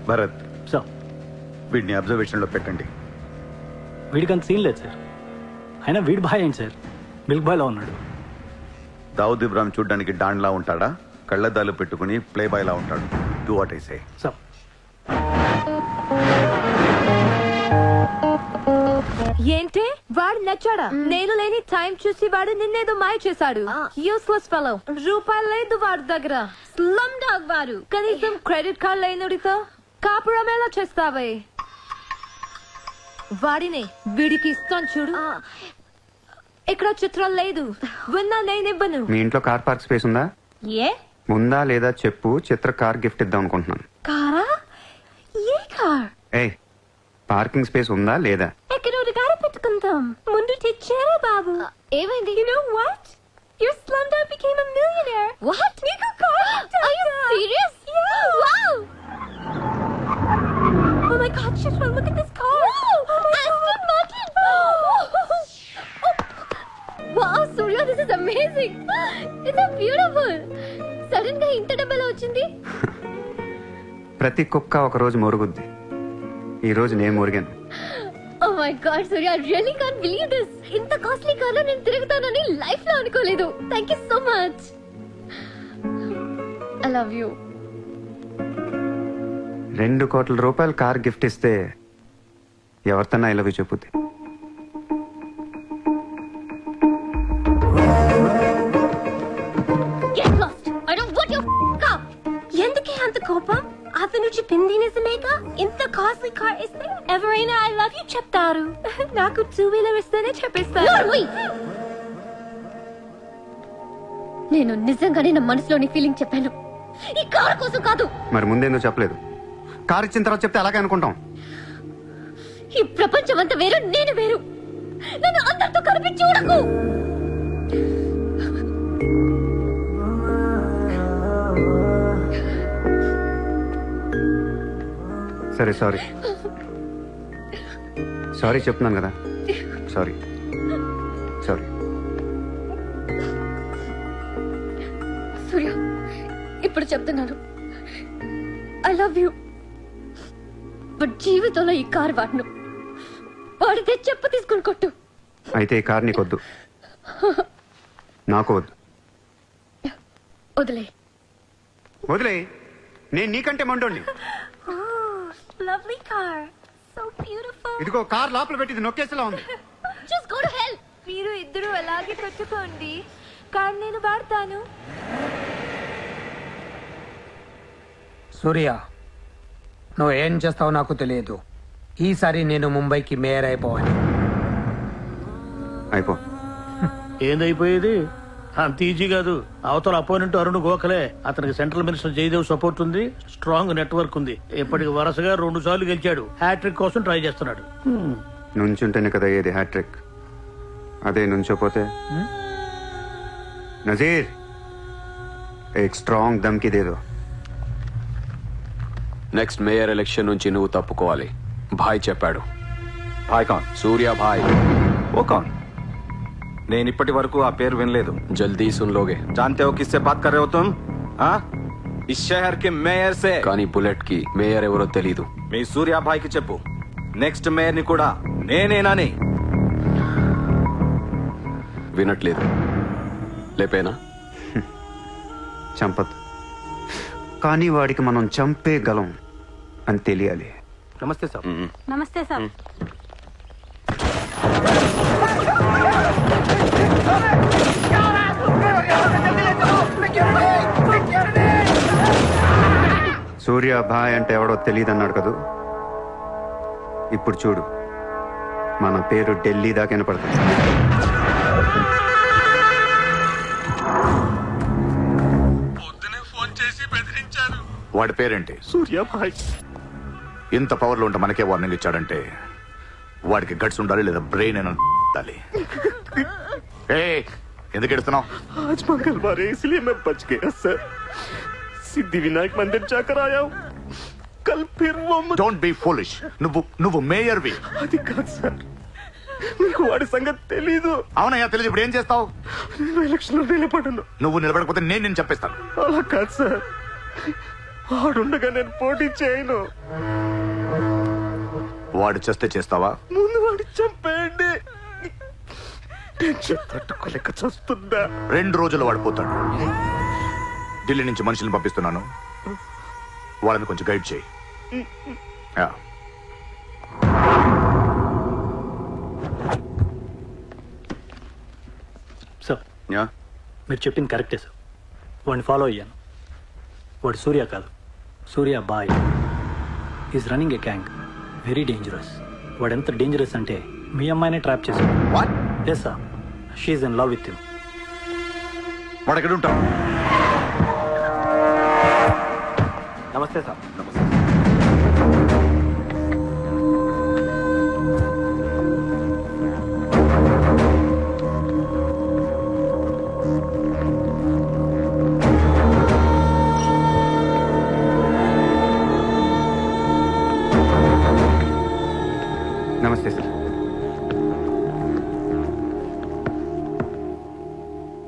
భరత్, సార్ వీడిని అబ్జర్వేషన్ లో పెట్టండి. వీడికి అంత సీన్ లేదు సార్. అయినా వీడి బాయ్ ఏంటి సార్, మిల్క్ బాయ్లో ఉన్నాడు. దావుద్ ఇబ్రాహిం చూడ్డానికి డాన్లా ఉంటాడా, కళ్ళద్దాలు పెట్టుకుని ప్లే బాయ్ లా ఉంటాడు. Do what I say. Sir ఏంటి వాడు నచ్చాడా? నేను లేని టైం చూసి వాడు నిన్నేదో మాయ చేశాడు. Useless fellow. రూపాయలు లేదు వాడి దగ్గర. స్లమ్ డాగ్ వాడు. కనీసం క్రెడిట్ కార్డ్ లేనుడితో కాపురం ఎలా చేస్తావే? వాడినే వీడికి ఇస్తాను చూడు. ఇక్కడ చిత్రం లేదు. విన్నా నేనివ్వను. మీ ఇంట్లో కార్ పార్క్ స్పేస్ ఉందా? ఏ ఉందా లేదా చెప్పు, చిత్ర కార్ గిఫ్ట్ ఇద్దాం అనుకుంటున్నాను. కారా? ఏ కార్? ఏయ్, పార్కింగ్ స్పేస్ ఉందా లేదా? ఎక్కడ కారు పెట్టుకుంటాం. ముందు తెచ్చారా బాబు? ఏమైంది? You know what? Your slumdog became a millionaire. What? నీకు car? Are you serious? Yeah. Wow. Oh my God, Shishra, look at this car. Aston Martin. Wow, Surya, this is amazing. It's so beautiful. Sudden గా ఇంత డబ్బులు వచ్చింది. ప్రతి కుక్క ఒక రోజు మొరుగుద్ది. ఈ రోజు నేను మురిగాను. Oh my God, Surya, I really can't believe this. ఇంత కాస్ట్లీ కార్ లో నేను తిరుగుతానని లైఫ్ లో అనుకోలేదు. Thank you so much. I love you. 2 కోట్ల రూపాయలు కార్ గిఫ్ట్ ఇస్తే ఎవరితోనా ఐ లవ్ యూ చెప్పుద్ది. Get lost. I don't want your car. ఎందుకే అంత కోపం? అతను చెప్పింది నిజమేగా? ఇంత కాస్ట్లీ కార్ ఇస్తే ఎవరైనా ఐ లవ్ యూ చెప్తారు. నాకు 2-wheeler ఇస్తేనే చెప్పేస్తారు. నేను నిజంగానే నా మనసులోని ఫీలింగ్ చెప్పాను. ఈ కార్ కోసం కాదు. మరి ముందేందో చెప్పలేదు? కార్ ఇచ్చిన తర్వాత చెప్తే అలాగే అనుకుంటాం. ఈ ప్రపంచం అంతా వేరు, నేను వేరు. నన్ను అందరితో కలిపి చూడకు. సరే, సారీ సారీ చెప్తున్నాను కదా. Sorry sorry. సూర్య, ఇప్పుడు చెప్తున్నాను, ఐ లవ్ యూ. బట్ జీవితంలో ఈ కార్ వాడను. వాడితే చెప్పు తీసుకుని కొట్టు. అయితే ఈ కార్ నీకొద్దు, నాకు వద్దు. వదిలే. వదిలే. నేను నీకంటే మండోండి. Lovely car, so beautiful. ఇదిగో కార్ లోపల పెట్టింది నొక్కేసేలా ఉంది. Just go to hell. మీరు ఇద్దరు అలాగే పెట్టుకోండి, కార్ నేను వాడతాను. సూర్య, నువ్వు ఏం చేస్తావో నాకు తెలియదు. ఈసారి నేను ముంబైకి మేయర్ అయిపోవాలి. అయిపో. ఏందైపోయేది? అంత ఈజీ కాదు. అవతల అపోనెంట్ అరుణ్ గోఖలే. అతనికి సెంట్రల్ మినిస్టర్ జయదేవ్ సపోర్ట్ ఉంది, స్ట్రాంగ్ నెట్వర్క్ ఉంది. ఇప్పటికి వరుసగా 2 సార్లు గెలిచాడు. హ్యాట్రిక్ కోసం ట్రై చేస్తున్నాడు. నుంచుంటేనే కదా ఏది హ్యాట్రిక్. అదే నుంచోపోతే నజీర్ ఏక్ స్ట్రాంగ్ దమ్కి దేదో. నెక్స్ట్ మేయర్ ఎలక్షన్ నుంచి నువ్వు తప్పుకోవాలి. భాయ్ చెప్పాడు. భాయ్ కౌన్? సూర్య భాయ్. ఓ కౌన్? నేను ఇప్పటి వరకు ఆ పేరు వినలేదు. జల్దీ సున్ లోగే. जानते हो किससे बात कर रहे हो तुम? हाँ? इस शहर के మేయర్ से. కానీ బుల్లెట్ కి మేయర్ ఎవరో తెలీదు. మీ సూర్య భాయ్ కి చెప్పు, నెక్స్ట్ మేయర్ ని కూడా నేనేనని. వినట్లేదు. లేపేనా? చంపదు, కానీ వాడికి మనం చంపేయగలం అని తెలియాలి. నమస్తే సార్. నమస్తే సార్. సూర్య భాయ్ అంటే ఎవడో తెలియదు అన్నాడు కదూ. ఇప్పుడు చూడు, మన పేరు ఢిల్లీ దాకా వినపడుతుంది. వాడి పేరేంటి? సూర్య భాయ్. ఇంత పవర్లో ఉంటే మనకే వార్నింగ్ ఇచ్చాడంటే వాడికి గట్స్ ఉండాలి, లేదా బ్రెయిన్ అయినా ఉండాలి. ఎందుకు ఎడుతున్నావు? आज मंगलवार है इसलिए मैं बच गया सर. सिद्धि विनायक मंदिर जाकर आया हूँ. కల్ ఫిర్ డోంట్ బి ఫూలిష్. నువ్వు మేయర్వి. అది కాదు సార్, మీకు వాడి సంగతి తెలీదు. అవునయ్యా తెలియదు. ఇప్పుడు ఏం చేస్తావు? నేను ఎలక్షన్ లో నిలబడను. నువ్వు నిలబడకపోతే నేను చెప్పేస్తాను. అలా కాదు సార్, వాడుండగా నేను పోటీ చేయను. వాడు చేస్తే చేస్తావా? ముందు వాడి చంపేయండి. టెన్షన్ తట్టుకోలేక చూస్తుందా. 2 రోజులు వాడు పోతాడు. ఢిల్లీ నుంచి మనుషులను పంపిస్తున్నాను, వాళ్ళని కొంచెం గైడ్ చేయి. సార్ మీరు చెప్పింది కరెక్టే సార్. వాడిని ఫాలో అయ్యాను. వాడు సూర్య కాదు, Surya Bhai. Is running a gang, very dangerous. వాడు ఎంత డేంజరస్ అంటే మీ అమ్మాయినే ట్రాప్ చేశాడు. Yes sir, she's in love with you. వాడు ఎక్కడ ఉంటాం? నమస్తే సార్. నమస్తే sir.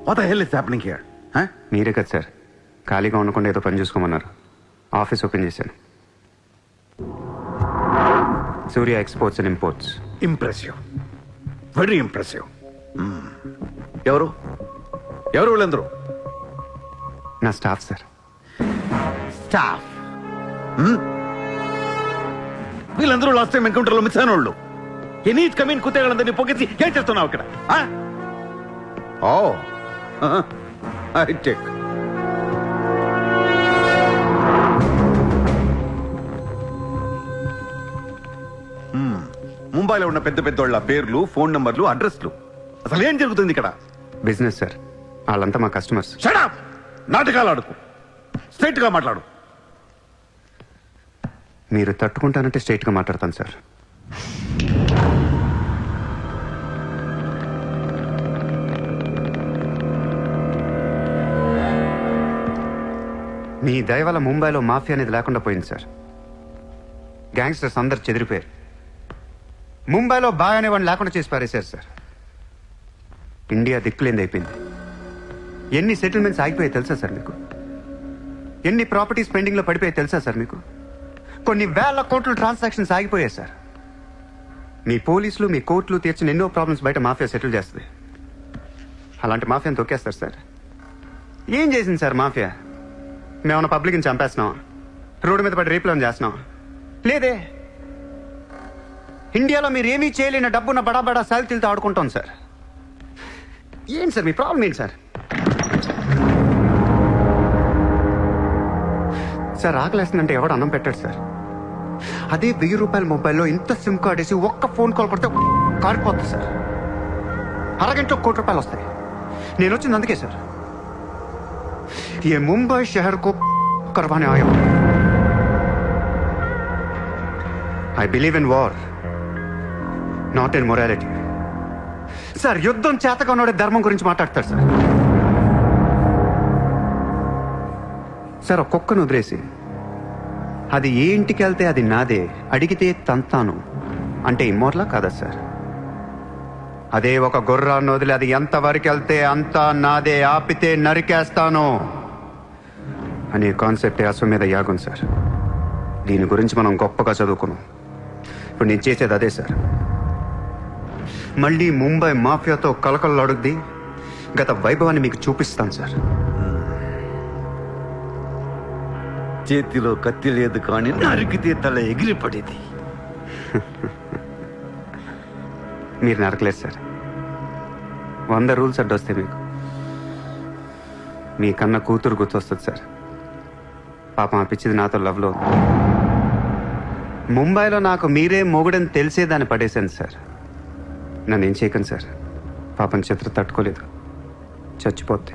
What the hell is happening here? మీరే కదా సార్ ఖాళీగా ఉండకుండా ఏదో పని చూసుకోమన్నారు. ఆఫీస్ ఓపెన్ చేశాను. Surya exports and imports. Impressive, very impressive. ఎవరు ఎవరు వీళ్ళందరూ? నా స్టాఫ్ సార్. స్టాఫ్? వీళ్ళందరూ లాస్ట్ టైం ఎన్కౌంటర్ లో మిస్ అయిన వాళ్ళు. ఎనీ కమీన్ కుత్తేగాళ్ళందరినీ పొగేసి ఏం చేస్తున్నావు ఇక్కడ? Oh I check. ముంబైలో ఉన్న పెద్ద పెద్దోళ్ళ పేర్లు, ఫోన్ నంబర్లు, అడ్రస్లు. అసలు ఏం జరుగుతుంది ఇక్కడ? Business sir. వాళ్ళంతా మా కస్టమర్స్. Shut up! నాటకాలు ఆడుకు, స్ట్రైట్ గా మాట్లాడు. మీరు తట్టుకుంటానంటే స్ట్రైట్ గా మాట్లాడతాను సార్. మీ దయ వల్ల ముంబైలో మాఫియా అనేది లేకుండా పోయింది సార్. గ్యాంగ్స్టర్స్ అందరు చెదిరిపోయారు. ముంబైలో బాయ్ అనేవాడిని లేకుండా చేసి పారేశారు సార్. ఇండియా దిక్కులేంది అయిపోయింది. ఎన్ని సెటిల్మెంట్స్ ఆగిపోయాయి తెలుసా సార్ మీకు? ఎన్ని ప్రాపర్టీస్ పెండింగ్లో పడిపోయాయి తెలుసా సార్ మీకు? కొన్ని వేల కోట్ల ట్రాన్సాక్షన్స్ ఆగిపోయాయి సార్. మీ పోలీసులు, మీ కోర్టులు తీర్చిన ఎన్నో ప్రాబ్లమ్స్ బయట మాఫియా సెటిల్ చేస్తుంది. అలాంటి మాఫియాని తొక్కేస్తారు సార్. ఏం చేసింది సార్ మాఫియా? మేమన్నా పబ్లిక్ని చంపేస్తున్నాం, రోడ్డు మీద పడి రేపులను చేస్తున్నాం? లేదే. ఇండియాలో మీరు ఏమీ చేయలేని డబ్బున్న బడా బడా సాల్తీలతో ఆడుకుంటాం సార్. ఏంటి సార్ మీ ప్రాబ్లం ఏంటి సార్? సార్ ఆకలేస్తుందంటే ఎవడు అన్నం పెట్టాడు సార్. అదే 1000 రూపాయల మొబైల్లో ఇంత సిమ్ కార్డ్ వేసి ఒక్క ఫోన్ కాల్ కొడితే కారిపోతుంది సార్. అరగంటలో 1 కోటి రూపాయలు వస్తాయి. నేను వచ్చింది అందుకే సార్. ये मुंबई शहर को करवाने आया हूं. I believe in war, not in morality. Sir యుద్ధం చేతగా ఉన్నోడే ధర్మం గురించి మాట్లాడతారు సార్. సార్ ఒక కుక్కను వదిలేసి అది ఏ ఇంటికి వెళ్తే అది నాదే, అడిగితే తంతాను అంటే ఇమ్మోర్లా కాదా సార్? అదే ఒక గుర్రాన్ని వదిలి అది ఎంతవరకు వెళ్తే అంతా నాదే, ఆపితే నరికేస్తాను అనే కాన్సెప్టే అశ్వమేధ యాగం సార్. దీని గురించి మనం గొప్పగా చదువుకున్నాం. ఇప్పుడు నేను చేసేది అదే సార్. మళ్ళీ ముంబై మాఫియాతో కలకలలాడుద్ది గత వైభవాన్ని మీకు చూపిస్తాను సార్. చేతిలో కత్తి లేదు కానీ నరికితే తల ఎగిరిపడేది. మీరు నరకలేదు సార్. 100 రూల్స్ అడ్డొస్తాయి మీకు. మీ కన్న కూతురు గుర్తొస్తుంది సార్. పాపం అనిపించింది నాతో లవ్లో. ముంబైలో నాకు మీరే మొగుడని తెలిసేదాన్ని పడేశాను సార్. నన్ను ఏం చేయకండి సార్. పాపం చిత్ర తట్టుకోలేదు, చచ్చిపోతే.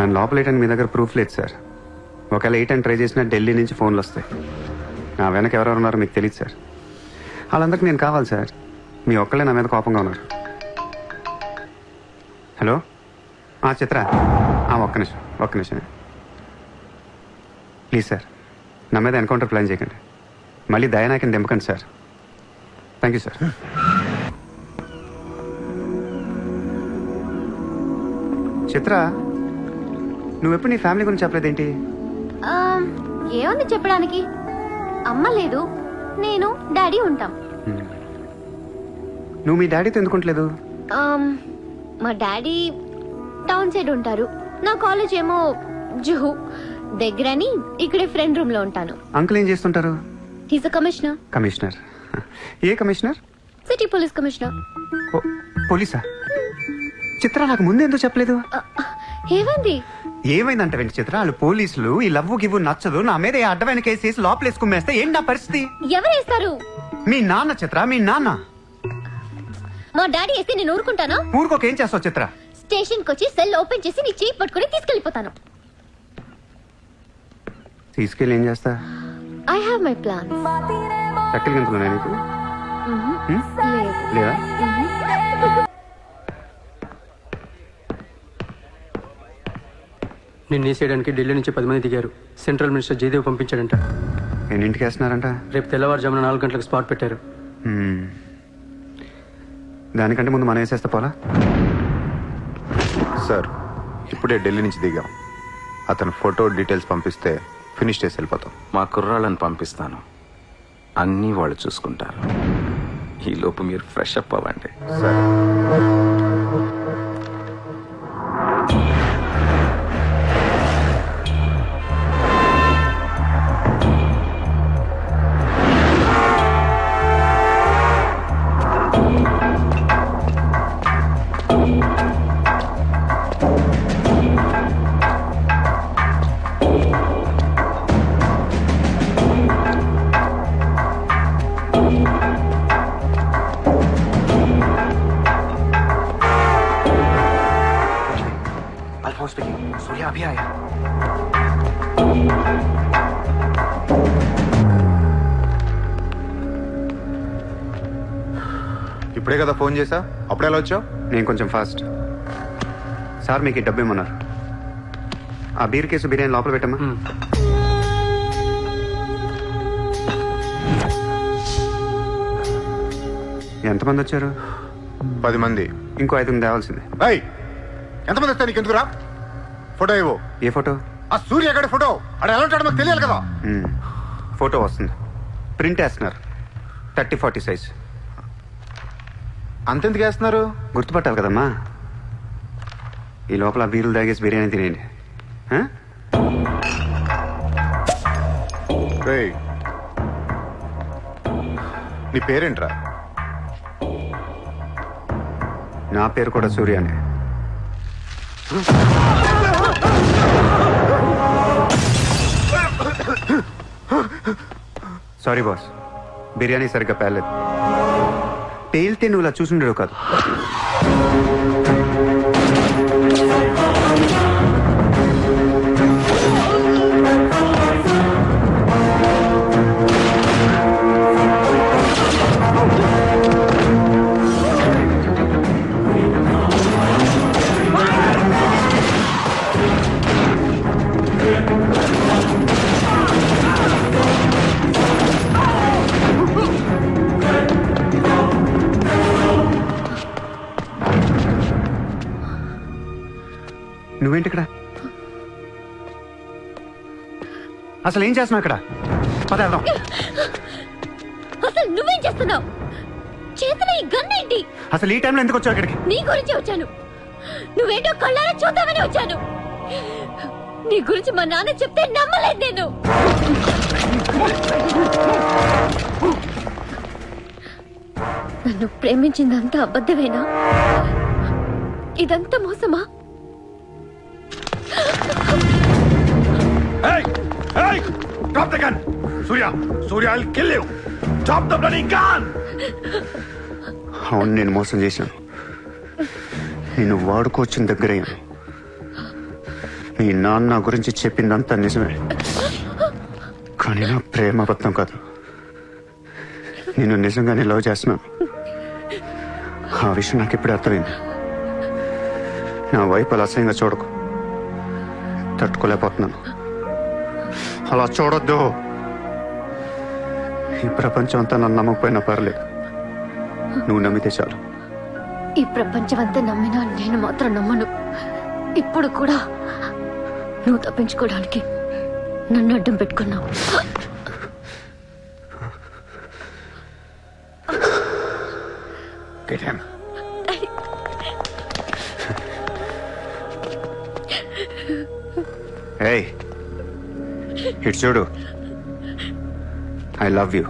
నన్ను లోపలేయడానికి మీ దగ్గర ప్రూఫ్ లేదు సార్. ఒకవేళ 8 అని ట్రై చేసినా ఢిల్లీ నుంచి ఫోన్లు వస్తాయి. నా వెనక ఎవరెవరు ఉన్నారో మీకు తెలియదు సార్. వాళ్ళందరికీ నేను కావాలి సార్. మీ ఒక్కళ్ళే నా మీద కోపంగా ఉన్నారు. హలో చిత్ర, ఒక్క నిమిషం ప్లీజ్ సార్, నా మీద ఎన్కౌంటర్ ప్లాన్ చేయకండి. మళ్ళీ దయానాయకని దింపకండి sir. Thank you sir. Chitra, నువ్వెప్పుడు నీ ఫ్యామిలీ గురించి చెప్పలేదేంటి? ఏముంది చెప్పడానికి? అమ్మ లేదు, నేను డాడీ ఉంటాం. నువ్వు మీ డాడీతో ఎందుకుంటలేదు? మా డాడీ టౌన్ సైడ్ ఉంటారు, నా కాలేజ్ ఏమో జుహు దగ్గరని ఇక్కడే ఫ్రెండ్ రూమ్ లో ఉంటాను. అంకుల్ ఏం చేస్తుంటారు? He's a commissioner. కమిషనర్? ఏ కమిషనర్? City police commissioner. పోలీసా? చిత్ర, నాకు ముందు ఎందుకు చెప్పలేదు? ఏమైంది? ఏమైందంట వెంట చిత్ర, వాళ్ళు పోలీసులు ఈ లవ్వు గివ్వు నచ్చదు, నా మీద ఏ అడ్డమైన కేసు వేసి లోపలేసి కుమ్మేస్తే ఏంటి నా పరిస్థితి? ఎవరేస్తారు? మీ నాన్న చిత్ర, మీ నాన్న. మా డాడీ వేస్తే నేను ఊరుకుంటానా? ఊరుకోకేం చేస్తావు చిత్ర? స్టేషన్ కి వచ్చి సెల్ ఓపెన్ చేసి నీ చేయి పట్టుకుని తీసుకెళ్లిపోతాను. తీసుకెళ్ళి ఏం చేస్తా? I have my plans. చక్కలు గంతులున్నా నీకు? లేదా? నిన్ను వేసేయడానికి ఢిల్లీ నుంచి 10 మంది దిగారు. సెంట్రల్ మినిస్టర్ జయదేవ్ పంపించాడంట. ఎన్నింటికి వేస్తున్నారంట? రేపు తెల్లవారుజామున 4 గంటలకు స్పాట్ పెట్టారు. దానికంటే ముందు మనం వేసేస్తే పోలా? సార్, ఇప్పుడే ఢిల్లీ నుంచి దిగాం. అతను ఫోటో డీటెయిల్స్ పంపిస్తే ఫినిష్ చేసి వెళ్ళిపోతాం. మా కుర్రాళ్ళని పంపిస్తాను, అన్నీ వాళ్ళు చూసుకుంటారు. ఈ లోపు మీరు ఫ్రెష్ అప్ అవ్వండి. సరే. सूर्या अभी आया. ఇప్పుడే కదా ఫోన్ చేసా, అప్పుడే ఎలా వచ్చావు? నేను కొంచెం ఫాస్ట్. సార్ మీకు డబ్బు ఇమ్మన్నారు. ఆ బీర్ కేసు బిర్యానీ లోపల పెట్టమ్మా. ఎంతమంది వచ్చారు? 10 మంది. ఇంకో 5 తేవాల్సిందే. ఎంతమంది వస్తా? నీకు ఎందుకురా? ఫోటో ఇవ్వు. ఏ ఫోటో? ఆ సూర్యగడి ఫోటో. అక్కడ ఎలా ఉంటాడో మాకు తెలియాలి కదా. ఫోటో వస్తుంది, ప్రింట్ వేస్తున్నారు. 30-40 సైజ్. అంతెందుకు వేస్తున్నారు? గుర్తుపట్టాలి కదమ్మా. ఈ లోపల బీరులు తాగేసి బిర్యానీ తినేయండి. నీ పేరేంట్రా? నా పేరు కూడా సూర్యానే. సారీ బాస్, బిర్యానీ సరిగ్గా పేర్లేదు. పేలితే నువ్వు ఇలా చూసుండేవు కాదు. నువ్వేంటి ఇక్కడ? అసలు ఏం చేస్తున్నావు ఇక్కడ? పదేద్దాం. అసలు నువ్వేం చేస్తున్నావు? చేతిలో ఈ గన్ ఏంటి? అసలు ఈ టైంలో ఎందుకు వచ్చావు ఇక్కడికి? నీ గురించి వచ్చాను. నువ్వేంటో కళ్ళారా చూద్దామని వచ్చాను. నీ గురించి మా నాన్న చెప్తే నమ్మలేదు నేను. నన్ను ప్రేమించిందంతా అబద్ధమేనా? ఇదంతా మోసమా? Hey! Hey! Drop the gun! Surya! Surya, I'll kill you! Drop the bloody gun! అవును, నేను మోసం చేశాను. నిన్ను వాడుకోవచ్చిన దగ్గరయ్యాను. మీ నాన్న గురించి చెప్పిందంతా నిజమే, కానీ నా ప్రేమ అబద్ధం కాదు. నేను నిజంగానే లవ్ చేస్తున్నాను. ఆ విషయం నాకు ఇప్పుడే అర్థమైంది. నా వైపు అలా అసహ్యంగా చూడకు, తట్టుకోలేకపోతున్నాను. అలా చూడొద్దు. ఈ ప్రపంచం అంతా నన్ను నమ్మకపోయినా పర్లేదు, నువ్వు నమ్మితే చాలు. ఈ ప్రపంచం అంతా నమ్మినా నేను మాత్రం నమ్మను. ఇప్పుడు కూడా నువ్వు తప్పించుకోవడానికి నన్ను అడ్డం పెట్టుకున్నావు. Get him. Hey, ఇటు చూడు. I love you.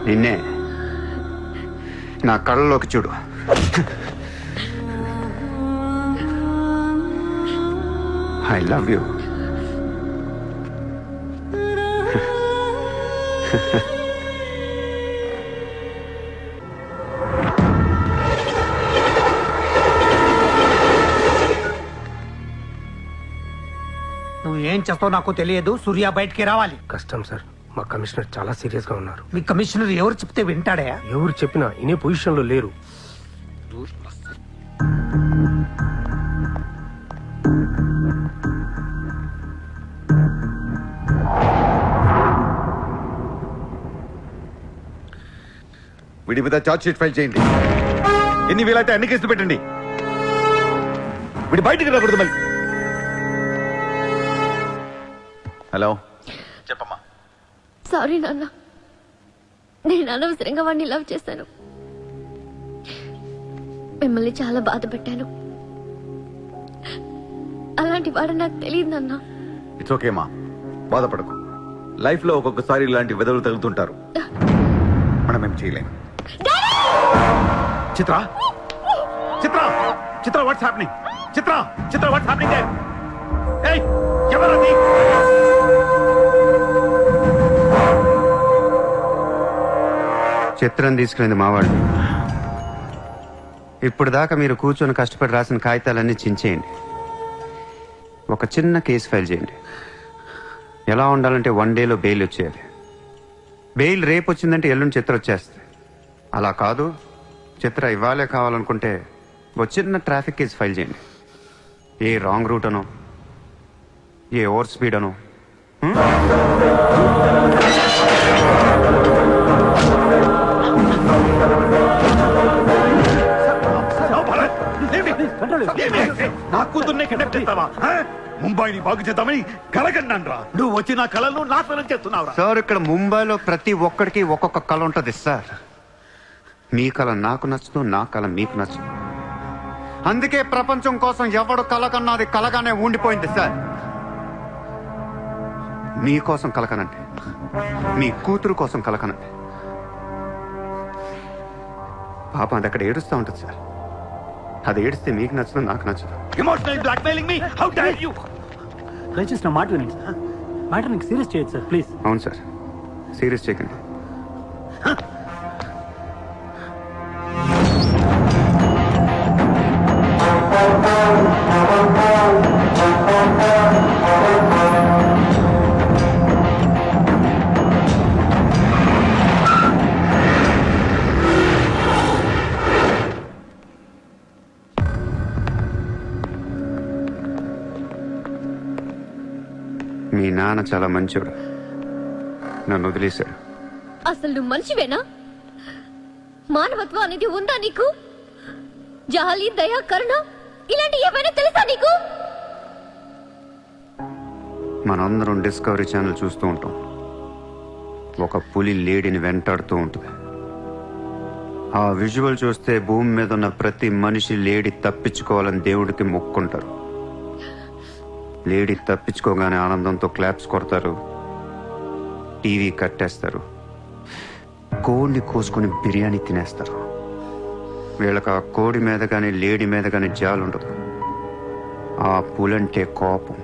నిన్నే నా కళ్ళలోకి చూడు. I love you. నువ్వు ఏం చేస్తావు నాకు తెలియదు. సూర్య బయటికి రావాలి. కష్టం సార్, మా కమిషనర్ చాలా సీరియస్ గా ఉన్నారు. మీ కమిషనర్ ఎవరు చెప్తే వింటాడా? ఎవరు చెప్పినా ఇనే పొజిషన్ లో లేరు. వీడి మీద ఛార్జ్ షీట్ ఫైల్ చేయండి. ఎన్ని వీలైతే అన్ని కేసులు పెట్టండి. వీడి బయటికి రాకూడదు మళ్ళీ. హలో, చెప్పమ్మా. సారీ నాన్న, నేను అనవసరంగా వాడిని లవ్ చేశాను. మిమ్మల్ని చాలా బాధ పెట్టాను. అలాంటి వాడు నాకు తెలియదు నాన్న. ఇట్స్ ఓకే మా, బాధపడకు. లైఫ్ లో ఒక్కొక్కసారి ఇలాంటి వెదవులు తగులుతుంటారు, మనం ఏం చేయలేం. Chitra, Chitra, Chitra, what's happening? Chitra, Chitra, what's happening there? ఏయ్, ఎవరది? చిత్రం తీసుకునేది మావాళ్ళు. ఇప్పుడు దాకా మీరు కూర్చొని కష్టపడి రాసిన కాగితాలన్నీ చించేయండి. ఒక చిన్న కేసు ఫైల్ చేయండి. ఎలా ఉండాలంటే 1 డేలో బెయిల్ వచ్చేయాలి. బెయిల్ రేపు వచ్చిందంటే ఎల్లుండి చిత్ర వచ్చేస్తుంది. అలా కాదు, చిత్ర ఇవ్వాలే కావాలనుకుంటే ఒక చిన్న ట్రాఫిక్ కేసు ఫైల్ చేయండి. ఏ రాంగ్ రూట్ అనో, ఏ ఓవర్ స్పీడ్ అనో. నా కూతుర్నే కిడ్నాప్ చేస్తావా? ముంబైని బాగు చేద్దామని కలగన్నాన్రా. నువ్వు వచ్చి నా కళను నాశనం చేస్తున్నావురా. సార్, ఇక్కడ ముంబైలో ప్రతి ఒక్కడికి ఒక్కొక్క కళ ఉంటుంది సార్. మీ కళ నాకు నచ్చదు, నా కళ మీకు నచ్చదు. అందుకే ప్రపంచం కోసం ఎవడు కళ కన్నది కలగానే ఉండిపోయింది సార్. మీకోసం కలకనంటే, మీ కూతురు కోసం కలకనంటే. పాపం అది అక్కడ ఏడుస్తూ ఉంటుంది సార్. అది ఏడిస్తే మీకు నచ్చదు, నాకు నచ్చదు. Emotional blackmailing me, how dare you? దయచేసి నా మాట వినండి సార్. మ్యాటర్ నీకు సీరియస్ చేయొచ్చు సార్, ప్లీజ్. అవును సార్, సీరియస్ చేయకండి. మీ నాన్న చాలా మంచోడు, నన్ను వదిలేశాడు. అసలు నువ్వు మనిషివేనా? మానవత్వం అనేది ఉందా నీకు? జాలి, దయ, కరుణ ఇలాంటి ఏమైనా తెలుసా నీకు? మనందరం డిస్కవరీ ఛానల్ చూస్తూ ఉంటాం. ఒక పులి లేడీని వెంటాడుతూ ఉంటుంది. ఆ విజువల్ చూస్తే భూమి మీద ఉన్న ప్రతి మనిషి లేడీ తప్పించుకోవాలని దేవుడికి మొక్కుంటారు. లేడీ తప్పించుకోగానే ఆనందంతో క్లాప్స్ కొడతారు, టీవీ కట్టేస్తారు, కోడిని కోసుకొని బిర్యానీ తినేస్తారు. వీళ్ళకి ఆ కోడి మీద కానీ లేడీ మీద కానీ జాలి ఉండదు. ఆ పులంటే కోపం,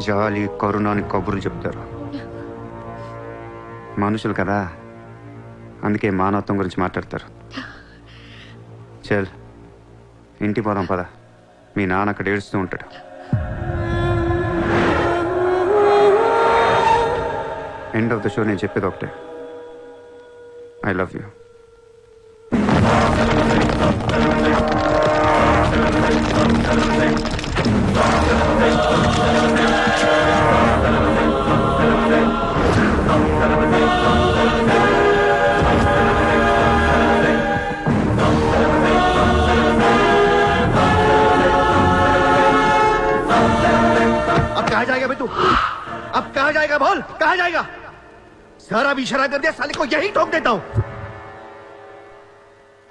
జాలి, కరుణ అని కబుర్లు చెప్తారు. మనుషులు కదా, అందుకే మానవత్వం గురించి మాట్లాడతారు. చల్ ఇంటికి పోదాం పద. మీ నాన్న అక్కడ ఏడుస్తూ ఉంటాడు. ఎండ్ ఆఫ్ ద షో నేను చెప్పేది ఒకటే, ఐ లవ్ యూ. अब कहाँ जाएगा बे तू? अब कहाँ जाएगा बोल, कहाँ जाएगा? सारा भी इशारा कर दिया, साले को यही ठोक देता हूँ.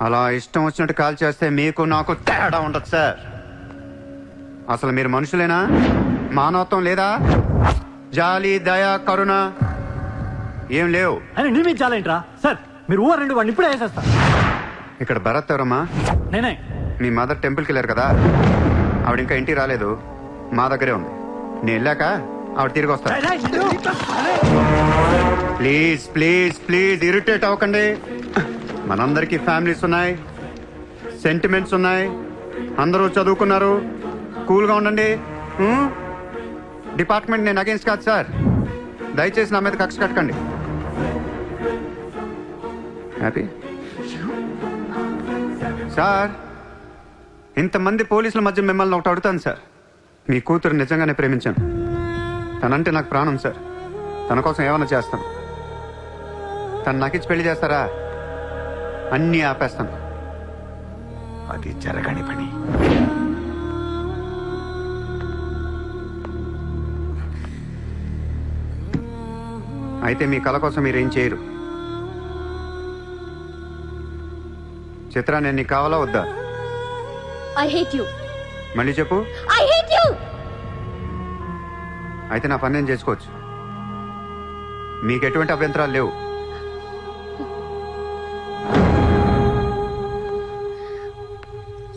అలా ఇష్టం వచ్చినట్టు కాల్ చేస్తే మీకు నాకు తేడా ఉండదు సార్. అసలు మీరు మనుషులేనా? మానవత్వం లేదా? జాలి, దయ, కరుణ ఏం లేవు. అని నిర్మించాలేంట్రా సార్? మీరు ఊరండి వాడిని ఇప్పుడే వేసేస్తా. ఇక్కడ భరత్ ఎవరమ్మా? నేనే. మీ మదర్ టెంపుల్కి వెళ్ళారు కదా, ఆవిడ ఇంకా ఇంటికి రాలేదు, మా దగ్గరే ఉంది. నేను వెళ్ళాక ఆవిడ తిరిగి వస్తాను. ప్లీజ్ ప్లీజ్ ప్లీజ్ ఇరిటేట్ అవ్వకండి. మనందరికీ ఫ్యామిలీస్ ఉన్నాయి, సెంటిమెంట్స్ ఉన్నాయి, అందరూ చదువుకున్నారు. కూల్గా ఉండండి. డిపార్ట్మెంట్ నేను అగేన్స్ట్ కాదు సార్. దయచేసి నా మీద కక్ష కట్టకండి. Happy sir. ఇంతమంది పోలీసుల మధ్య మిమ్మల్ని ఒకటి అడుగుతాను సార్. మీ కూతురు నిజంగానే ప్రేమించాను. తనంటే నాకు ప్రాణం సార్. తన కోసం ఏమైనా చేస్తాను. తను నాకిచ్చి పెళ్లి చేస్తారా? అన్నీ ఆపేస్తాను. అది జరగని పని. అయితే మీ కళ కోసం మీరేం చేయరు. చిత్ర, నేను నీకు కావాలా వద్దా? I hate you. మళ్ళీ చెప్పు. I hate you. అయితే నా పని నేను చేసుకోవచ్చు. మీకు ఎటువంటి అభ్యంతరాలు లేవు.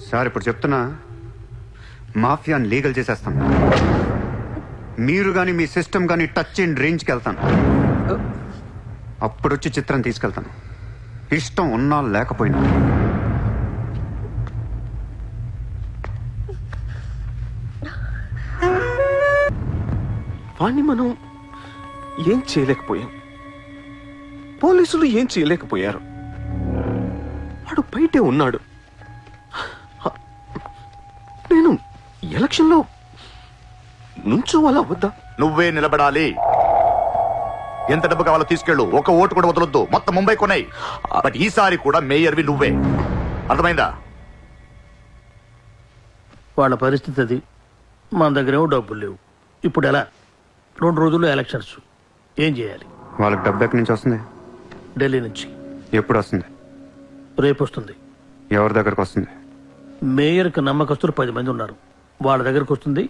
సార్, ఇప్పుడు చెప్తున్నా, మాఫియాని లీగల్ చేసేస్తాను. మీరు కానీ మీ సిస్టమ్ కానీ టచ్ అండ్ రేంజ్కి వెళ్తాను. అప్పుడొచ్చి చిత్రం తీసుకెళ్తాను, ఇష్టం ఉన్నా లేకపోయినా. వాణ్ణి మనం ఏం చేయలేకపోయాం. పోలీసులు ఏం చేయలేకపోయారు. వాడు బయటే ఉన్నాడు. నేను ఎలక్షన్లో నుంచోవాలా వద్దా? నువ్వే నిలబడాలి. ఎంత డబ్బు కావాలో తీసుకెళ్ళు. ఒక ఓటు కూడా వదలొద్దు. మొత్తం ముంబై కొన్నాయి. బట్ ఈసారి కూడా మేయర్వి నువ్వే. అర్థమైందా? వాళ్ళ పరిస్థితి అది. మన దగ్గరేమో డబ్బులు లేవు. ఇప్పుడు ఎలా? 2 రోజుల్లో ఎలక్షన్స్. ఏం చేయాలి? వాళ్ళకి డబ్బు ఎక్కడి నుంచి వస్తుంది? ఢిల్లీ నుంచి. ఎప్పుడు వస్తుంది? రేపు వస్తుంది. ఎవరి దగ్గరకు వస్తుంది? మేయర్కి నమ్మకస్తులు 10 మంది ఉన్నారు. వాళ్ళ దగ్గరకు వస్తుంది,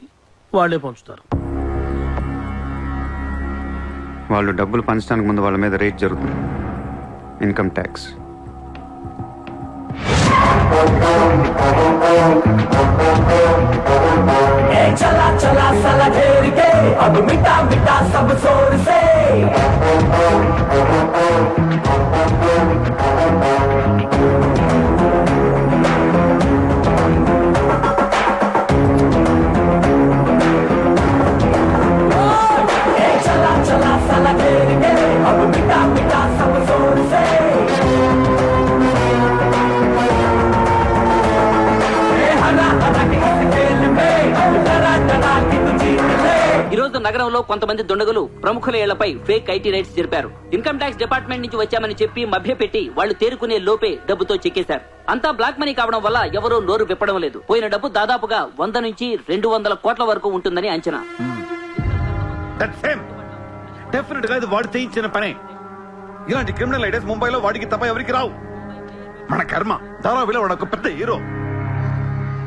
వాళ్ళే పంచుతారు. వాళ్ళు డబ్బులు పంచడానికి ముందు వాళ్ళ మీద రేట్ జరుగుతుంది. Income tax. चला चला साला घेर के अब मिटा मिटा सब जोर से चला चला साला घेर के अब मिटा मिटा सब जोर से हरा हरा के इस खेल में डरा डरा के तू जीत ले. ఈ రోజు నగరంలో కొంతమంది దుండగులు ప్రముఖుల ఇళ్లపై ఫేక్ ఐటీ రైడ్స్ జరిపారు. ఇన్కమ్ ట్యాక్స్ డిపార్ట్మెంట్ నుంచి వచ్చామని చెప్పి మభ్యపెట్టి వాళ్ళు తేరుకునే లోపే డబ్బుతో చెక్కేశారు. అంతా బ్లాక్ మనీ కావడం వల్ల ఎవరూ నోరు విప్పడం లేదు. పోయిన డబ్బు దాదాపుగా 100 నుంచి 200 కోట్ల వరకు ఉంటుందని అంచనా. డెఫినెట్ గా ఇది వాడు చేయించిన పనే. ఇలాంటి క్రిమినల్ ఐడియాస్ ముంబైలో వాడికి తప్ప ఎవరికి రావు. మన కర్మ. ధారావిలో వాడు ఒక పెద్ద హీరో.